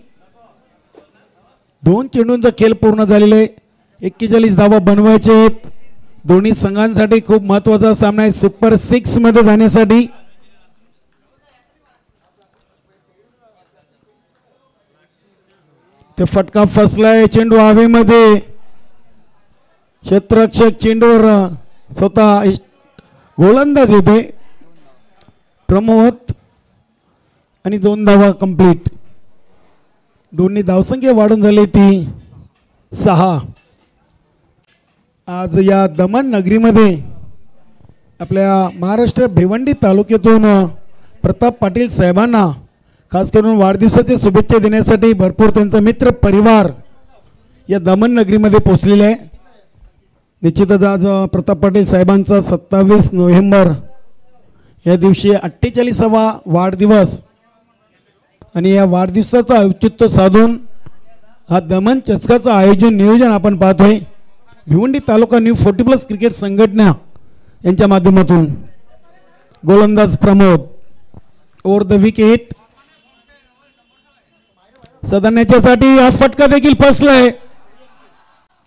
2 चेंडूंचा खेळ पूर्ण झालेला आहे. 41 धावा बनवायचे आहेत. दोन्ही संघांसाठी खूप महत्त्वाचा सामना आहे सुपर 6 मध्ये जाण्यासाठी. ते फटका फसलाय. चेंडू हवेमध्ये. क्षेत्ररक्षक चेंडूवर स्वतः गोलंदाज येतोय प्रमोद आणि 2 धावा कंप्लीट. दोन्ही धावसंख्या वाढून झाली ती 6. आज या दमण नगरीमध्ये आपल्या महाराष्ट्र भिवंडी तालुक्यातून प्रताप पाटील साहेबांना खास करून वाढदिवसाच्या शुभेच्छा देण्यासाठी भरपूर त्यांचा मित्र परिवार या दमण नगरीमध्ये पोहोचलेला आहे. निश्चितच आज प्रताप पाटील साहेबांचा 27 नोव्हेंबर या दिवशी 48वा वाढदिवस आणि या वाढदिवसाचं औचित्य साधून हा दमण चषकाचं नियोजन आपण पाहतोय. भिवंडी तालुका न्यू 40+ क्रिकेट संघटना यांच्या माध्यमातून. गोलंदाज प्रमोद ओव्हर द विकेट. सदान्याच्यासाठी हा फटका देखील फसलाय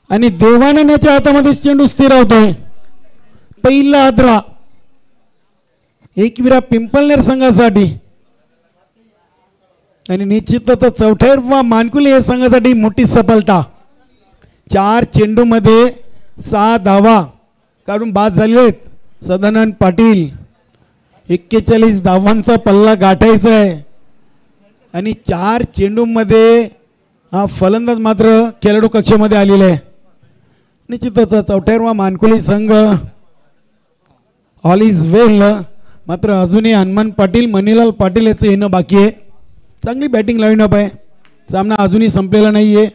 आणि देवानंदच्या हातामध्ये चेंडू स्थिरावतोय. पहिला आद्रा 21 पिंपलनेर संघासाठी आणि निश्चितच 44वा मानकुले या संघासाठी मोठी सफलता. 4 चेंडूमध्ये 6 धावा काढून बाद झाले आहेत. सदानंद पाटील 41 धावांचा पल्ला गाठायचा आहे आणि 4 चेंडूमध्ये हा फलंदाज मात्र खेळाडू कक्षेमध्ये आलेला आहे. निश्चितच 44वा मानकुली संघ ऑल इज वेल. मात्र अजूनही हनुमान पाटील, मनीलाल पाटील याचं येणं बाकी आहे. चांगली बॅटिंग लाईनअप आहे. सामना अजूनही संपलेला नाही आहे.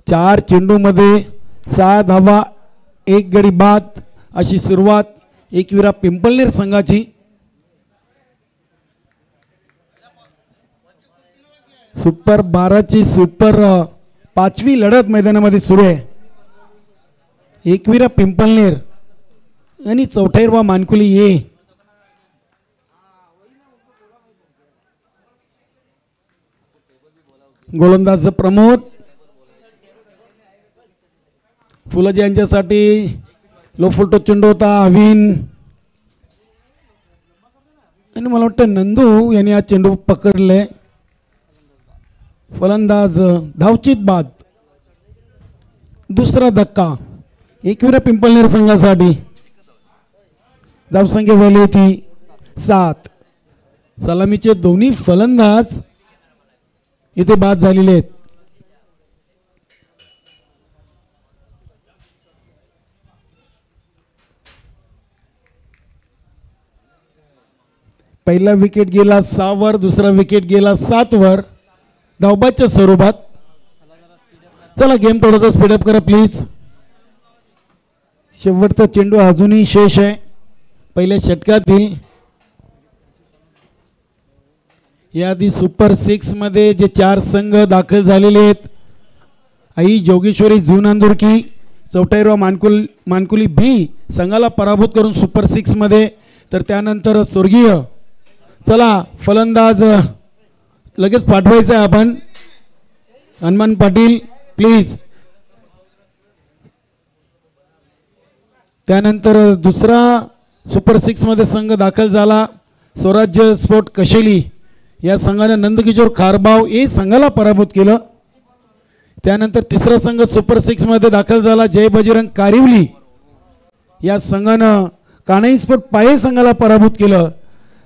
4 चेंडूमध्ये 6 धावा 1 गडी बाद अशी सुरुवात एकविरा पिंपळनेर संघाची. सुपर 12ची सुपर 5वी लढत मैदानामध्ये सुरू आहे. एकविरा पिंपळनेर आणि चौथाईरवा मानकुली ये. गोलंदाज प्रमोद फुलज यांच्यासाठी लो फुलटो चेंडू होता अविन आणि मला वाटतं नंदू यांनी हा चेंडू पकडले. फलंदाज धावचित बाद. दुसरा धक्का एकविरा पिंपळनेर संघासाठी. धावसंख्या झाली होती 7. सलामीचे दोन्ही फलंदाज इथे बाद झालेले आहेत. पहिला विकेट गेला 6 वर, दुसरा विकेट गेला 7 वर धावबाच्या स्वरूपात. चला गेम थोडासा स्पीडअप करा प्लीज. शेवटचा चेंडू अजूनही शेष आहे पहिल्या षटकातील. याआधी सुपर 6 मध्ये जे 4 संघ दाखल झालेले आहेत, आई जोगेश्वरी जून अंदुरकी चौथाईरवा मानकुली बी संघाला पराभूत करून सुपर 6 मध्ये. तर त्यानंतर स्वर्गीय चला फलंदाज लगेच पाठवायचं आहे आपण. हनुमान पाटील प्लीज. त्यानंतर दुसरा सुपर 6 मध्ये संघ दाखल झाला स्वराज्य स्पोर्ट कशेली या संघाने नंदकिशोर खारबाव ए संघाला पराभूत केलं. त्यानंतर तिसरा संघ सुपर 6 मध्ये दाखल झाला जय बजरंग कारिवली या संघानं कानाई स्पोर्ट पाये संघाला पराभूत केलं.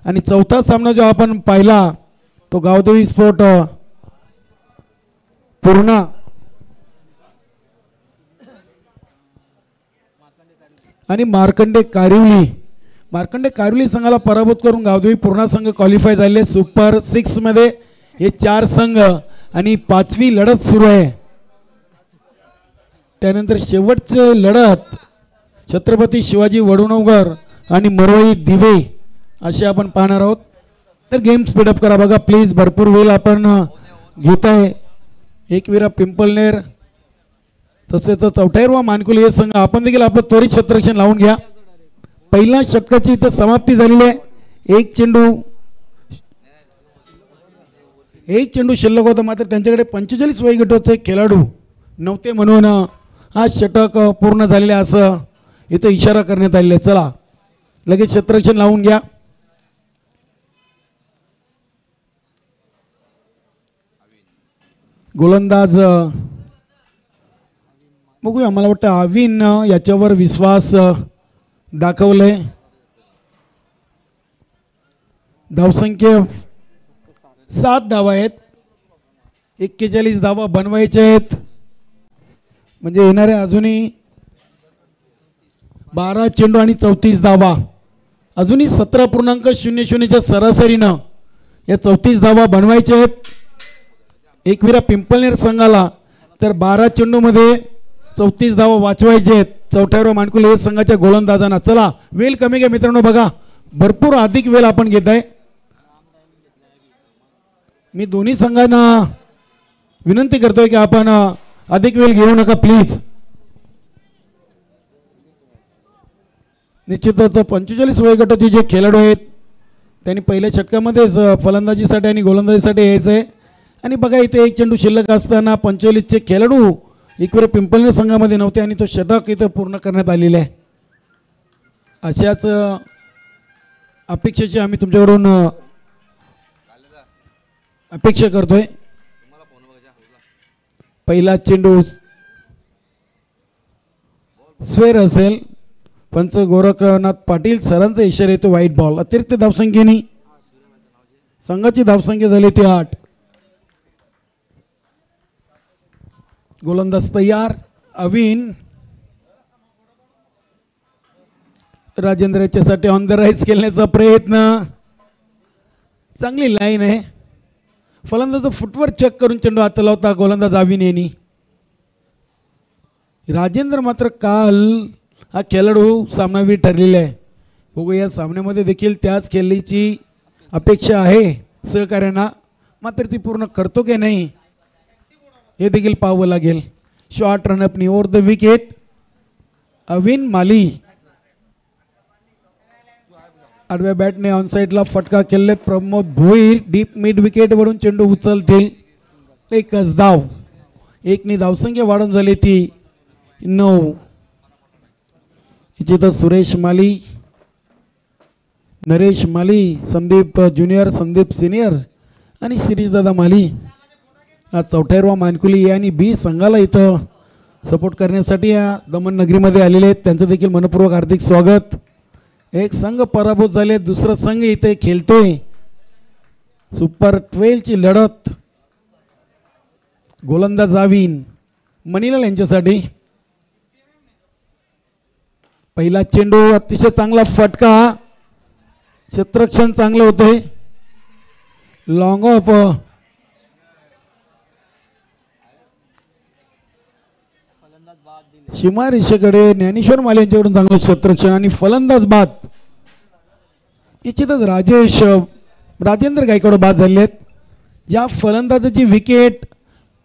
आणि चौथा सामना जो आपण पाहिला तो गावदेवी स्पोर्ट पूर्णा आणि मार्कंडे कारिवली संघाला पराभूत करून गावदेवी पूर्णा संघ क्वालिफाय झाले सुपर 6 मध्ये. हे 4 संघ आणि 5वी लढत सुरू आहे. त्यानंतर शेवटचे लढत छत्रपती शिवाजी वडुणवकर आणि मरवई दिवे असे आपण पाहणार आहोत. तर गेम स्पीडअप करा बघा प्लीज. भरपूर वेळ आपण घेत आहे. एकविरा पिंपळनेर तसेच चौथाईरवा मानकुली हे संघ आपण देखील आपलं त्वरित क्षेत्ररक्षण लावून घ्या. पहिल्या षटकाची इथं समाप्ती झालेली आहे. एक चेंडू शिल्लक होता मात्र त्यांच्याकडे 45 वयोगटाचे खेळाडू नव्हते म्हणून हा षटक पूर्ण झालेले असं इथं इशारा करण्यात आलेला आहे. चला लगेच क्षेत्ररक्षण लावून घ्या. गोलंदाज बघूया. मला वाटतं अविन याच्यावर विश्वास दाखवले. धावसंख्या 7 धावा आहेत. 41 धावा बनवायच्या आहेत. म्हणजे येणारे अजूनही 12 चेंडू आणि 34 धावा. अजूनही 17.00च्या सरासरीनं या 34 धावा बनवायच्या आहेत एकविरा पिंपळनेर संघाला. तर 12 चेंडूमध्ये 34 धावा वाचवायचे आहेत चौथाईरवा मानकुली हे संघाच्या गोलंदाजांना. चला वेळ कमी घ्या मित्रांनो. बघा भरपूर अधिक वेळ आपण घेत आहे. मी दोन्ही संघांना विनंती करतोय की आपण अधिक वेळ घेऊ नका प्लीज. निश्चितच 45 वयोगटाचे जे खेळाडू आहेत त्यांनी पहिल्या षटकामध्येच फलंदाजीसाठी आणि गोलंदाजीसाठी यायचं आहे. आणि बघा इथे एक चेंडू शिल्लक असताना 45चे खेळाडू एकविरा पिंपळनेर संघामध्ये नव्हते आणि तो षटक इथं पूर्ण करण्यात आलेला आहे. अशाच अपेक्षेची आम्ही तुमच्याकडून अपेक्षा करतोय. पहिला चेंडू स्वेर असेल. पंच गोरखनाथ पाटील सरांचा इशारा येतो व्हाईट बॉल. अतिरिक्त धावसंख्येने संघाची धावसंख्या झाली ती 8. गोलंदाज तयार. अविन राजेंद्र याच्यासाठी ऑन द राईज खेळण्याचा प्रयत्न. चांगली लाईन आहे. फलंदाज फुटवर चेक करून चेंडू हाताला होता गोलंदाज अविन यांनी. राजेंद्र मात्र काल हा खेळाडू सामनावीर ठरलेला आहे. बघू या सामन्यामध्ये देखील त्याच खेळीची अपेक्षा आहे सहकार्यांना, मात्र ती पूर्ण करतो की नाही हे देखील पाहावं लागेल. शॉर्ट रनअपनी over the wicket Avin Mali. आडव्या बॅटने ऑनसाईडला फटका केले प्रमोद भोईर. डीप मिड विकेटवरून चेंडू उचलतील. एकच धाव, एकने धावसंख्या वाढून झाली ती 9. इथे तर सुरेश माली, नरेश माली, संदीप ज्युनियर, संदीप सिनियर आणि शिरीषदादा माली आज 44वा मानकुली ए आणि बी संघाला इथं सपोर्ट करण्यासाठी या दमन नगरीमध्ये आलेले आहेत. त्यांचं देखील मनपूर्वक हार्दिक स्वागत. एक संघ पराभूत झाले, दुसरा संघ इथे खेळतोय. सुपर 12ची लढत. गोलंदाज अविन मणिलाल यांच्यासाठी. पहिला चेंडू अतिशय चांगला फटका, क्षेत्ररक्षण चांगलं होतंय. लॉंग ऑफ सीमा रेषेकडे ज्ञानेश्वर माले यांच्याकडून चांगलं क्षेत्ररक्षण आणि फलंदाज बाद. निश्चितच राजेंद्र गायकवाड बाद झाले आहेत. या फलंदाजाची विकेट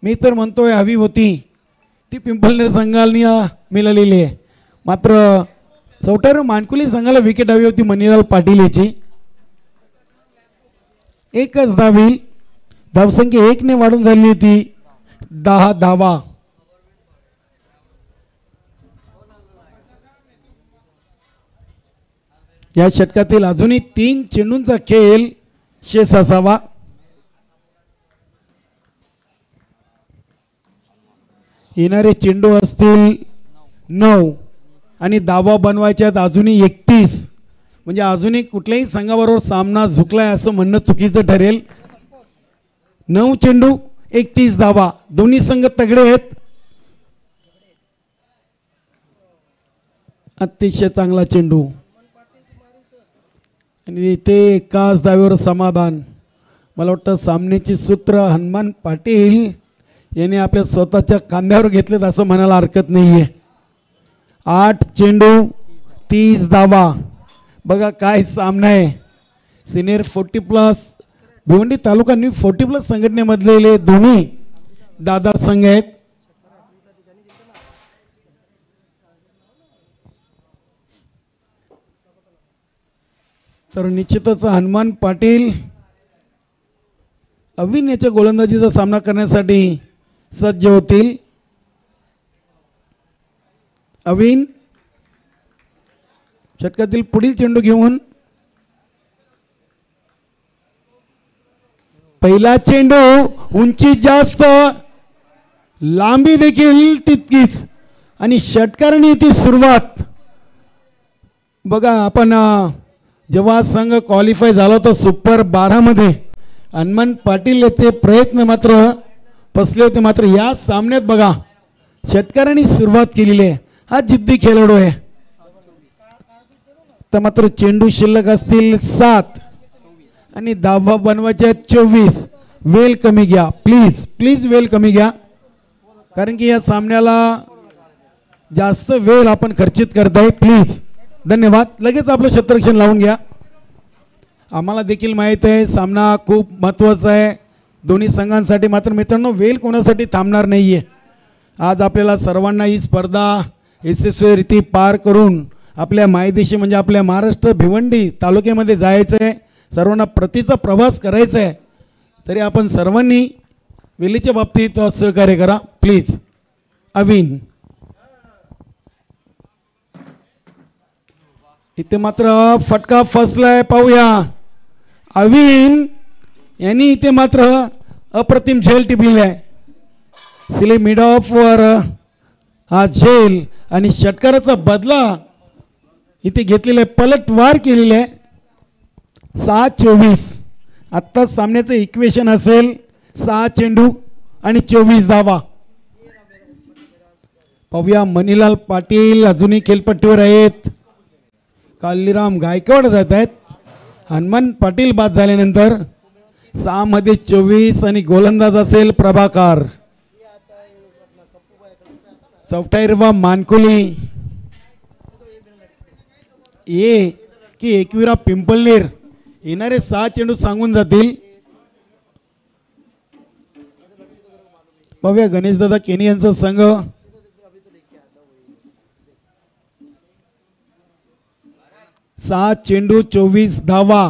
मी तर म्हणतोय हवी होती ती पिंपळनेर संघाला मिळालेली आहे. मात्र 44 मानकुली संघाला विकेट हवी होती मणिलाल पाटील याची. एकच धावी, धावसंख्या 1ने वाढून झाली होती 10 धावा. या षटकातील अजूनही 3 चेंडूंचा खेळ शेष असावा. येणारे चेंडू असतील 9 आणि धावा बनवायच्यात अजूनही 31. म्हणजे अजूनही कुठल्याही संघाबरोबर सामना झुकलाय असं म्हणणं चुकीचं ठरेल. 9 चेंडू 31 धावा. दोन्ही संघ तगडे आहेत. अतिशय चांगला चेंडू आणि इथे एकाच धावेवर समाधान. मला वाटतं सामन्याची सूत्र हनुमान पाटील यांनी आपल्या स्वतःच्या खांद्यावर घेतलेत असं म्हणायला हरकत नाही आहे. 8 चेंडू 30 धावा. बघा काय सामना आहे. सिनियर 40+ भिवंडी तालुका न्यू 40+ संघटनेमधले दोन्ही दादा संघ आहेत. तर निश्चितच हनुमान पाटील अविन याच्या गोलंदाजीचा सामना करण्यासाठी सज्ज होतील. अविन षटकातील पुढील चेंडू घेऊन. पहिला चेंडू उंची जास्त, लांबी देखील तितकीच आणि षटकाराने ती सुरुवात. बघा आपण जेव्हा संघ क्वालिफाय झाला होता सुपर 12 मध्ये हनुमान पाटील याचे प्रयत्न मात्र फसले होते. मात्र या सामन्यात बघा षटकाराने सुरुवात केलेली आहे. हा जिद्दी खेळाडू आहे. तर मात्र चेंडू शिल्लक असतील 7 आणि धावा बनवायच्या 24. वेल कमी घ्या प्लीज, प्लीज वेल कमी घ्या, कारण की या सामन्याला जास्त वेळ आपण खर्चित करताय. प्लीज धन्यवाद. लगेच आपलं क्षेत्ररक्षण लावून घ्या. आम्हाला देखील माहीत आहे सामना खूप महत्त्वाचा आहे दोन्ही संघांसाठी. मात्र मित्रांनो वेळ कोणासाठी थांबणार नाही आहे. आज आपल्याला सर्वांना ही स्पर्धा यशस्वीरित्या पार करून आपल्या मायदेशी म्हणजे आपल्या महाराष्ट्र भिवंडी तालुक्यामध्ये जायचं आहे. सर्वांना प्रतीचा प्रवास करायचा आहे. तरी आपण सर्वांनी वेळेच्या बाबतीत सहकार्य करा प्लीज. अविन इथे मात्र फटका फसलाय, पाहूया. अविन यांनी इथे मात्र अप्रतिम झेल टिपलेली आहे. सिले मिड ऑफ वर हा झेल आणि षटकाराचा बदला इथे घेतलेला आहे. पलटवार केलेला आहे. 6-24 आत्ता सामन्याचं इक्वेशन असेल 6 चेंडू आणि 24 धावा. पाहूया मणिलाल पाटील अजूनही खेळपट्टीवर आहेत. कालीराम गायकवाड जात आहेत. हनुमान पाटील बाद झाल्यानंतर 6 मध्ये 24 आणि गोलंदाज असेल प्रभाकर. चौथाईरवा मानकुली ए की एकविरा पिंपलनेर येणारे 6 चेंडू सांगून जातील. बघूया गणेशदादा केनी यांचा संघ 7 चेंडू 24 धावा.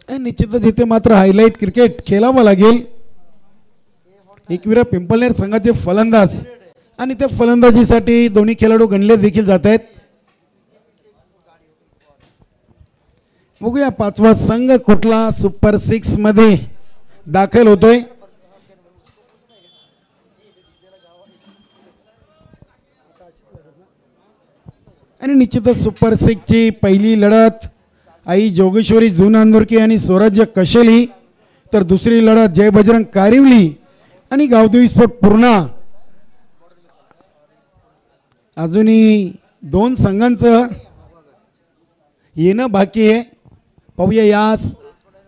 निश्चितच इथे मात्र हायलाइट क्रिकेट खेळावं लागेल. एकविरा पिंपलनेर संघाचे फलंदाज आणि त्या फलंदाजीसाठी दोन्ही खेळाडू गणले देखील जात आहेत. बघूया 5वा संघ कुठला सुपर 6 मध्ये दाखल होतोय. आणि निश्चितच सुपर 6 ची पहिली लढत आई जोगेश्वरी जुनांदुरकी आणि स्वराज्य कशेली, तर दुसरी लढत जय बजरंग कारिवली आणि गावदेवी स्पोर्ट पूर्णा. अजूनही 2 संघांचं येणं बाकी आहे. पाहूया या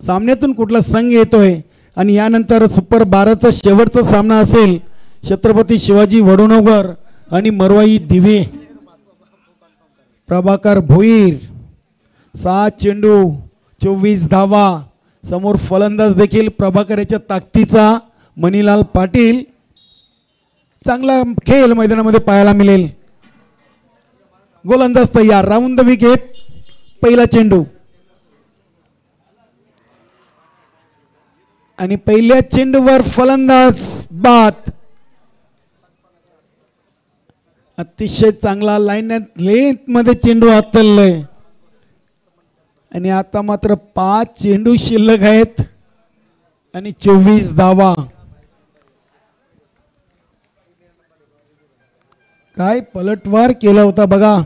सामन्यातून कुठला संघ येतोय. आणि यानंतर सुपर 12चा शेवटचा सामना असेल छत्रपती शिवाजी वडोणगर आणि मरवाई दिवे. प्रभाकर भोईर 7 चेंडू 24 धावा. समोर फलंदाज देखील प्रभाकर याच्या ताकदीचा मणिलाल पाटील. चांगला खेळ मैदानामध्ये पाहायला मिळेल. गोलंदाज तयार. Round the wicket. पहिला चेंडू आणि पहिल्या चेंडूवर फलंदाज बाद. अतिशय चांगला लाईन लेंथ मध्ये चेंडू हातललाय. आणि आता मात्र 5 चेंडू शिल्लक आहेत आणि 24 धावा. काय पलटवार केला होता बघा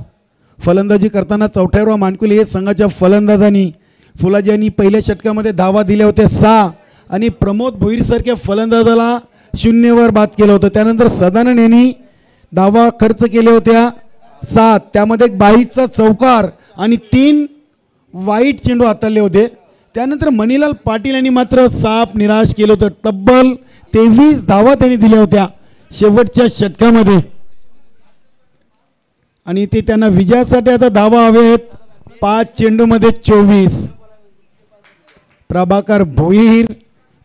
फलंदाजी करताना. चौथ्यावर मानकुली हे संघाच्या फलंदाजांनी फुलाजी यांनी पहिल्या षटकामध्ये धावा दिल्या होत्या 6 आणि प्रमोद भोईर सारख्या फलंदाजाला 0वर बाद केलं होतं. त्यानंतर सदानंद यांनी धावा खर्च केल्या होत्या 7, त्यामध्ये एक 22चा चौकार आणि 3 वाईट चेंडू हाताळले होते. त्यानंतर मणिलाल पाटील यांनी मात्र साफ निराश केलं होतं. तब्बल 23 धावा त्यांनी दिल्या होत्या शेवटच्या षटकामध्ये. आणि ते त्यांना विजयासाठी आता धावा हवे आहेत. 5 चेंडूमध्ये 24. प्रभाकर भोईर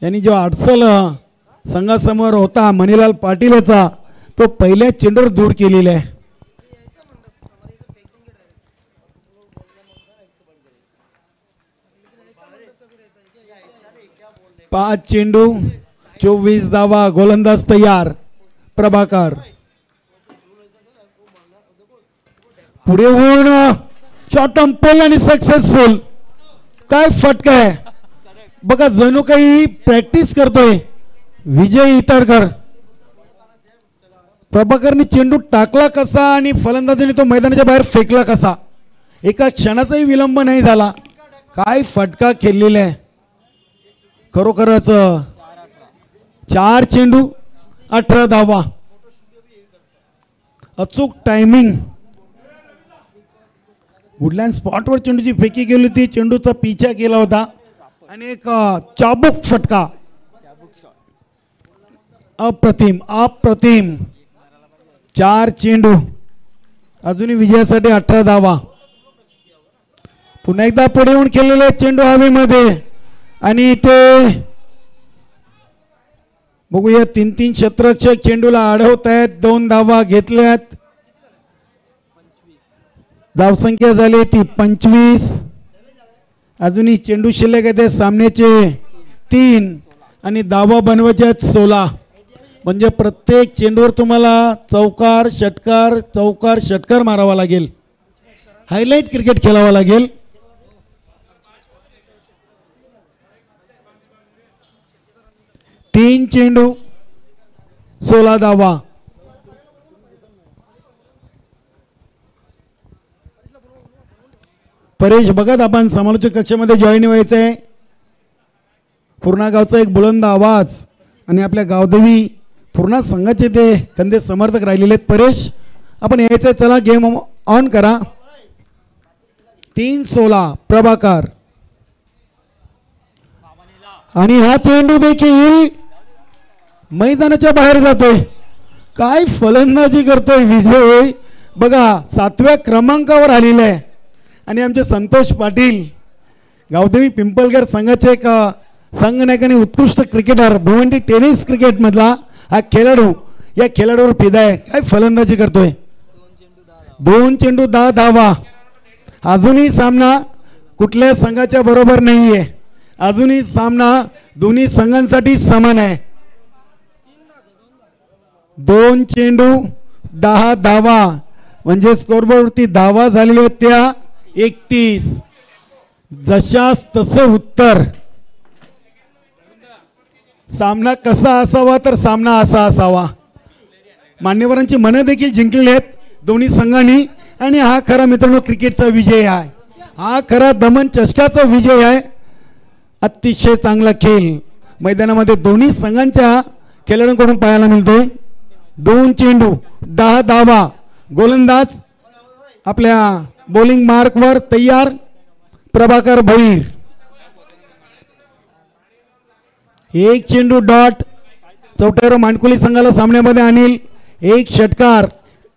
यांनी जो अडचण संघासमोर होता मणिलाल पाटील याचा, तो पहिल्या चेंडूवर दूर केलेला आहे. पाच चेंडू 24 धावा. गोलंदाज तयार. प्रभाकर पुढे होऊन शॉर्ट अंपल आणि सक्सेसफुल. काय फटका आहे बघा, जणू काही प्रॅक्टिस करतोय विजय इतरकर. प्रभाकरने चेंडू टाकला कसा आणि फलंदाजाने तो मैदानाच्या बाहेर फेकला कसा, एका क्षणाचाही विलंब नाही झाला. काय फटका खेळलेला आहे खरोखरच. 4 चेंडू 18 धावा. अचूक टायमिंग. वुडलँड स्पॉटवर चेंडूची फेकी गेली होती. चेंडूचा पिछा केला होता आणि एक चाबूक फटका. अप्रतिम अप्रतिम. 4 चेंडू अजूनही विजयासाठी 18 धावा. पुन्हा एकदा पुढे येऊन खेळलेले चेंडू हवेमध्ये आणि ते बघूया 3-3 क्षेत्ररक्षक चेंडूला अडवत आहेत. 2 धावा घेतल्यात. धावसंख्या झाली ती 25. अजूनही चेंडू शिल्लक आहे सामन्याचे 3 आणि धावा बनवायच्या 16. म्हणजे प्रत्येक चेंडूवर तुम्हाला चौकार षटकार चौकार षटकार मारावा लागेल. हायलाइट क्रिकेट खेळावा लागेल. तीन चेंडू 16 धावा. परेश भगत आपण समालोचक कक्षामध्ये जॉईन व्हायचं आहे. पूर्णा गावचा एक बुलंद आवाज आणि आपल्या गावदेवी पूर्णा संघाचे ते कंदे समर्थक राहिलेले आहेत. परेश आपण यायचं, चला गेम ऑन करा. 3-16 प्रभाकर आणि हा चेंडू देखील मैदानाच्या बाहेर जातोय. काय फलंदाजी करतोय विजय. बघा 7व्या क्रमांकावर आलेला आहे. आणि आमचे संतोष पाटील गावदेवी पिंपळगर संघाचे एक संघनायक आणि उत्कृष्ट क्रिकेटर भिवंडी टेनिस क्रिकेटमधला हा खेळाडू, या खेळाडूवर फिदा आहे. काय फलंदाजी करतोय. 2 चेंडू 10 धावा. अजूनही सामना कुठल्या संघाच्या बरोबर नाही आहे. अजूनही सामना दोन्ही संघांसाठी समान आहे. 2 चेंडू 10 धावा म्हणजे स्कोरबोर्डवरती धावा झालेल्या आहेत त्या 31. जशास तसं उत्तर. सामना कसा असावा तर सामना असा असावा. मान्यवरांची मनं देखील जिंकलेली आहेत दोन्ही संघांनी. आणि हा खरा मित्रांनो क्रिकेटचा विजय आहे. हा खरा दमन चषकाचा विजय आहे. अतिशय चांगला खेळ मैदानामध्ये दोन्ही संघांच्या खेळाडूंकडून पाहायला मिळतोय. 2 चेंडू 10 धावा. गोलंदाज आपल्या बॉलिंग मार्कवर तयार प्रभाकर भोईर. 1 चेंडू डॉट. चौथ्यावर मांडकुली संघाला सामन्यामध्ये आणील. 1 षटकार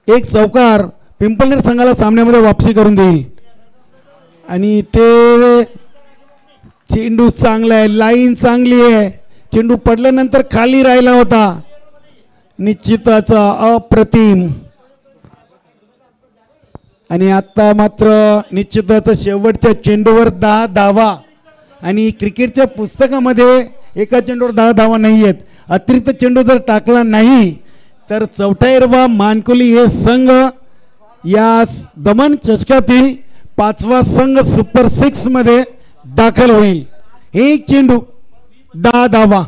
1 चौकार पिंपळनेर संघाला सामन्यामध्ये वापसी करून देईल. आणि ते चेंडू चांगला आहे. लाईन चांगली आहे. चेंडू पडल्यानंतर खाली राहिला होता. निश्चितच अप्रतिम. आणि आता मात्र निश्चितच शेवटच्या चेंडूवर 10 धावा. आणि क्रिकेटच्या पुस्तकामध्ये एका चेंडूवर 10 धावा नाही आहेत. अतिरिक्त चेंडू जर टाकला नाही तर चौथाईरवा मानकुली हे संघ या दमन चषकातील 5वा संघ सुपर 6 मध्ये दाखल होईल. 1 चेंडू 10 धावा.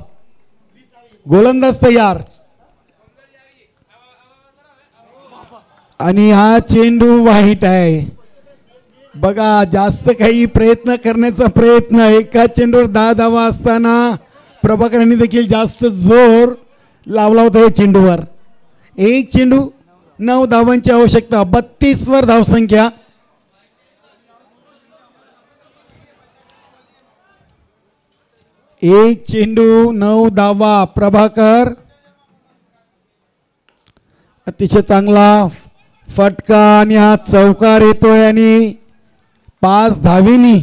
गोलंदाज तयार. आणि हा चेंडू वाईट आहे. बघा जास्त काही प्रयत्न करण्याचा प्रयत्न. एका चेंडूवर 10 धावा असताना प्रभाकरांनी देखील जास्त जोर लावला होता या चेंडूवर. 1 चेंडू 9 धावांची आवश्यकता. 32 वर धावसंख्या. एक चेंडू 9 धावा. प्रभाकर अतिशय चांगला फटका आणि हा चौकार येतोय. आणि 5 धावेनी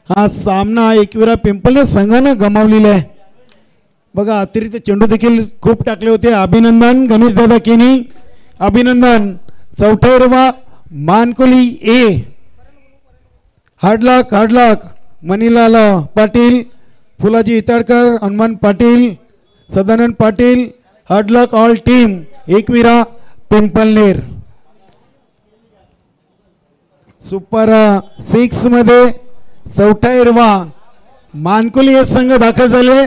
हा सामना एकविरा पिंपळनेर संघानं गमावलेला आहे. बघा अतिरिक्त चेंडू देखील खूप टाकले होते. अभिनंदन गणेश दादा केनी. अभिनंदन. चौथाईरवा मानकुली ए. Hard luck hard luck. Manilal Patil, Phulaji Itadkar, Hanuman Patil, Sadanand Patil. Hard luck all team Ekvira Pimpalner. Super 6 मध्ये चौथाईरवा मानकुली हे संघ दाखल झाले.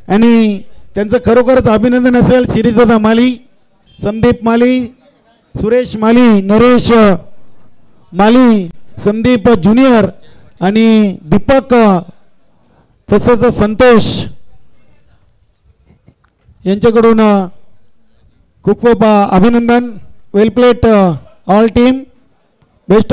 आणि त्यांचं खरोखरच अभिनंदन असेल. शिरीजदा माली, संदीप माली, सुरेश माली, नरेश माली, संदीप ज्युनियर आणि दीपक तसंच संतोष यांच्याकडून खूप खूप अभिनंदन. वेल प्लेट ऑल टीम. बेस्ट.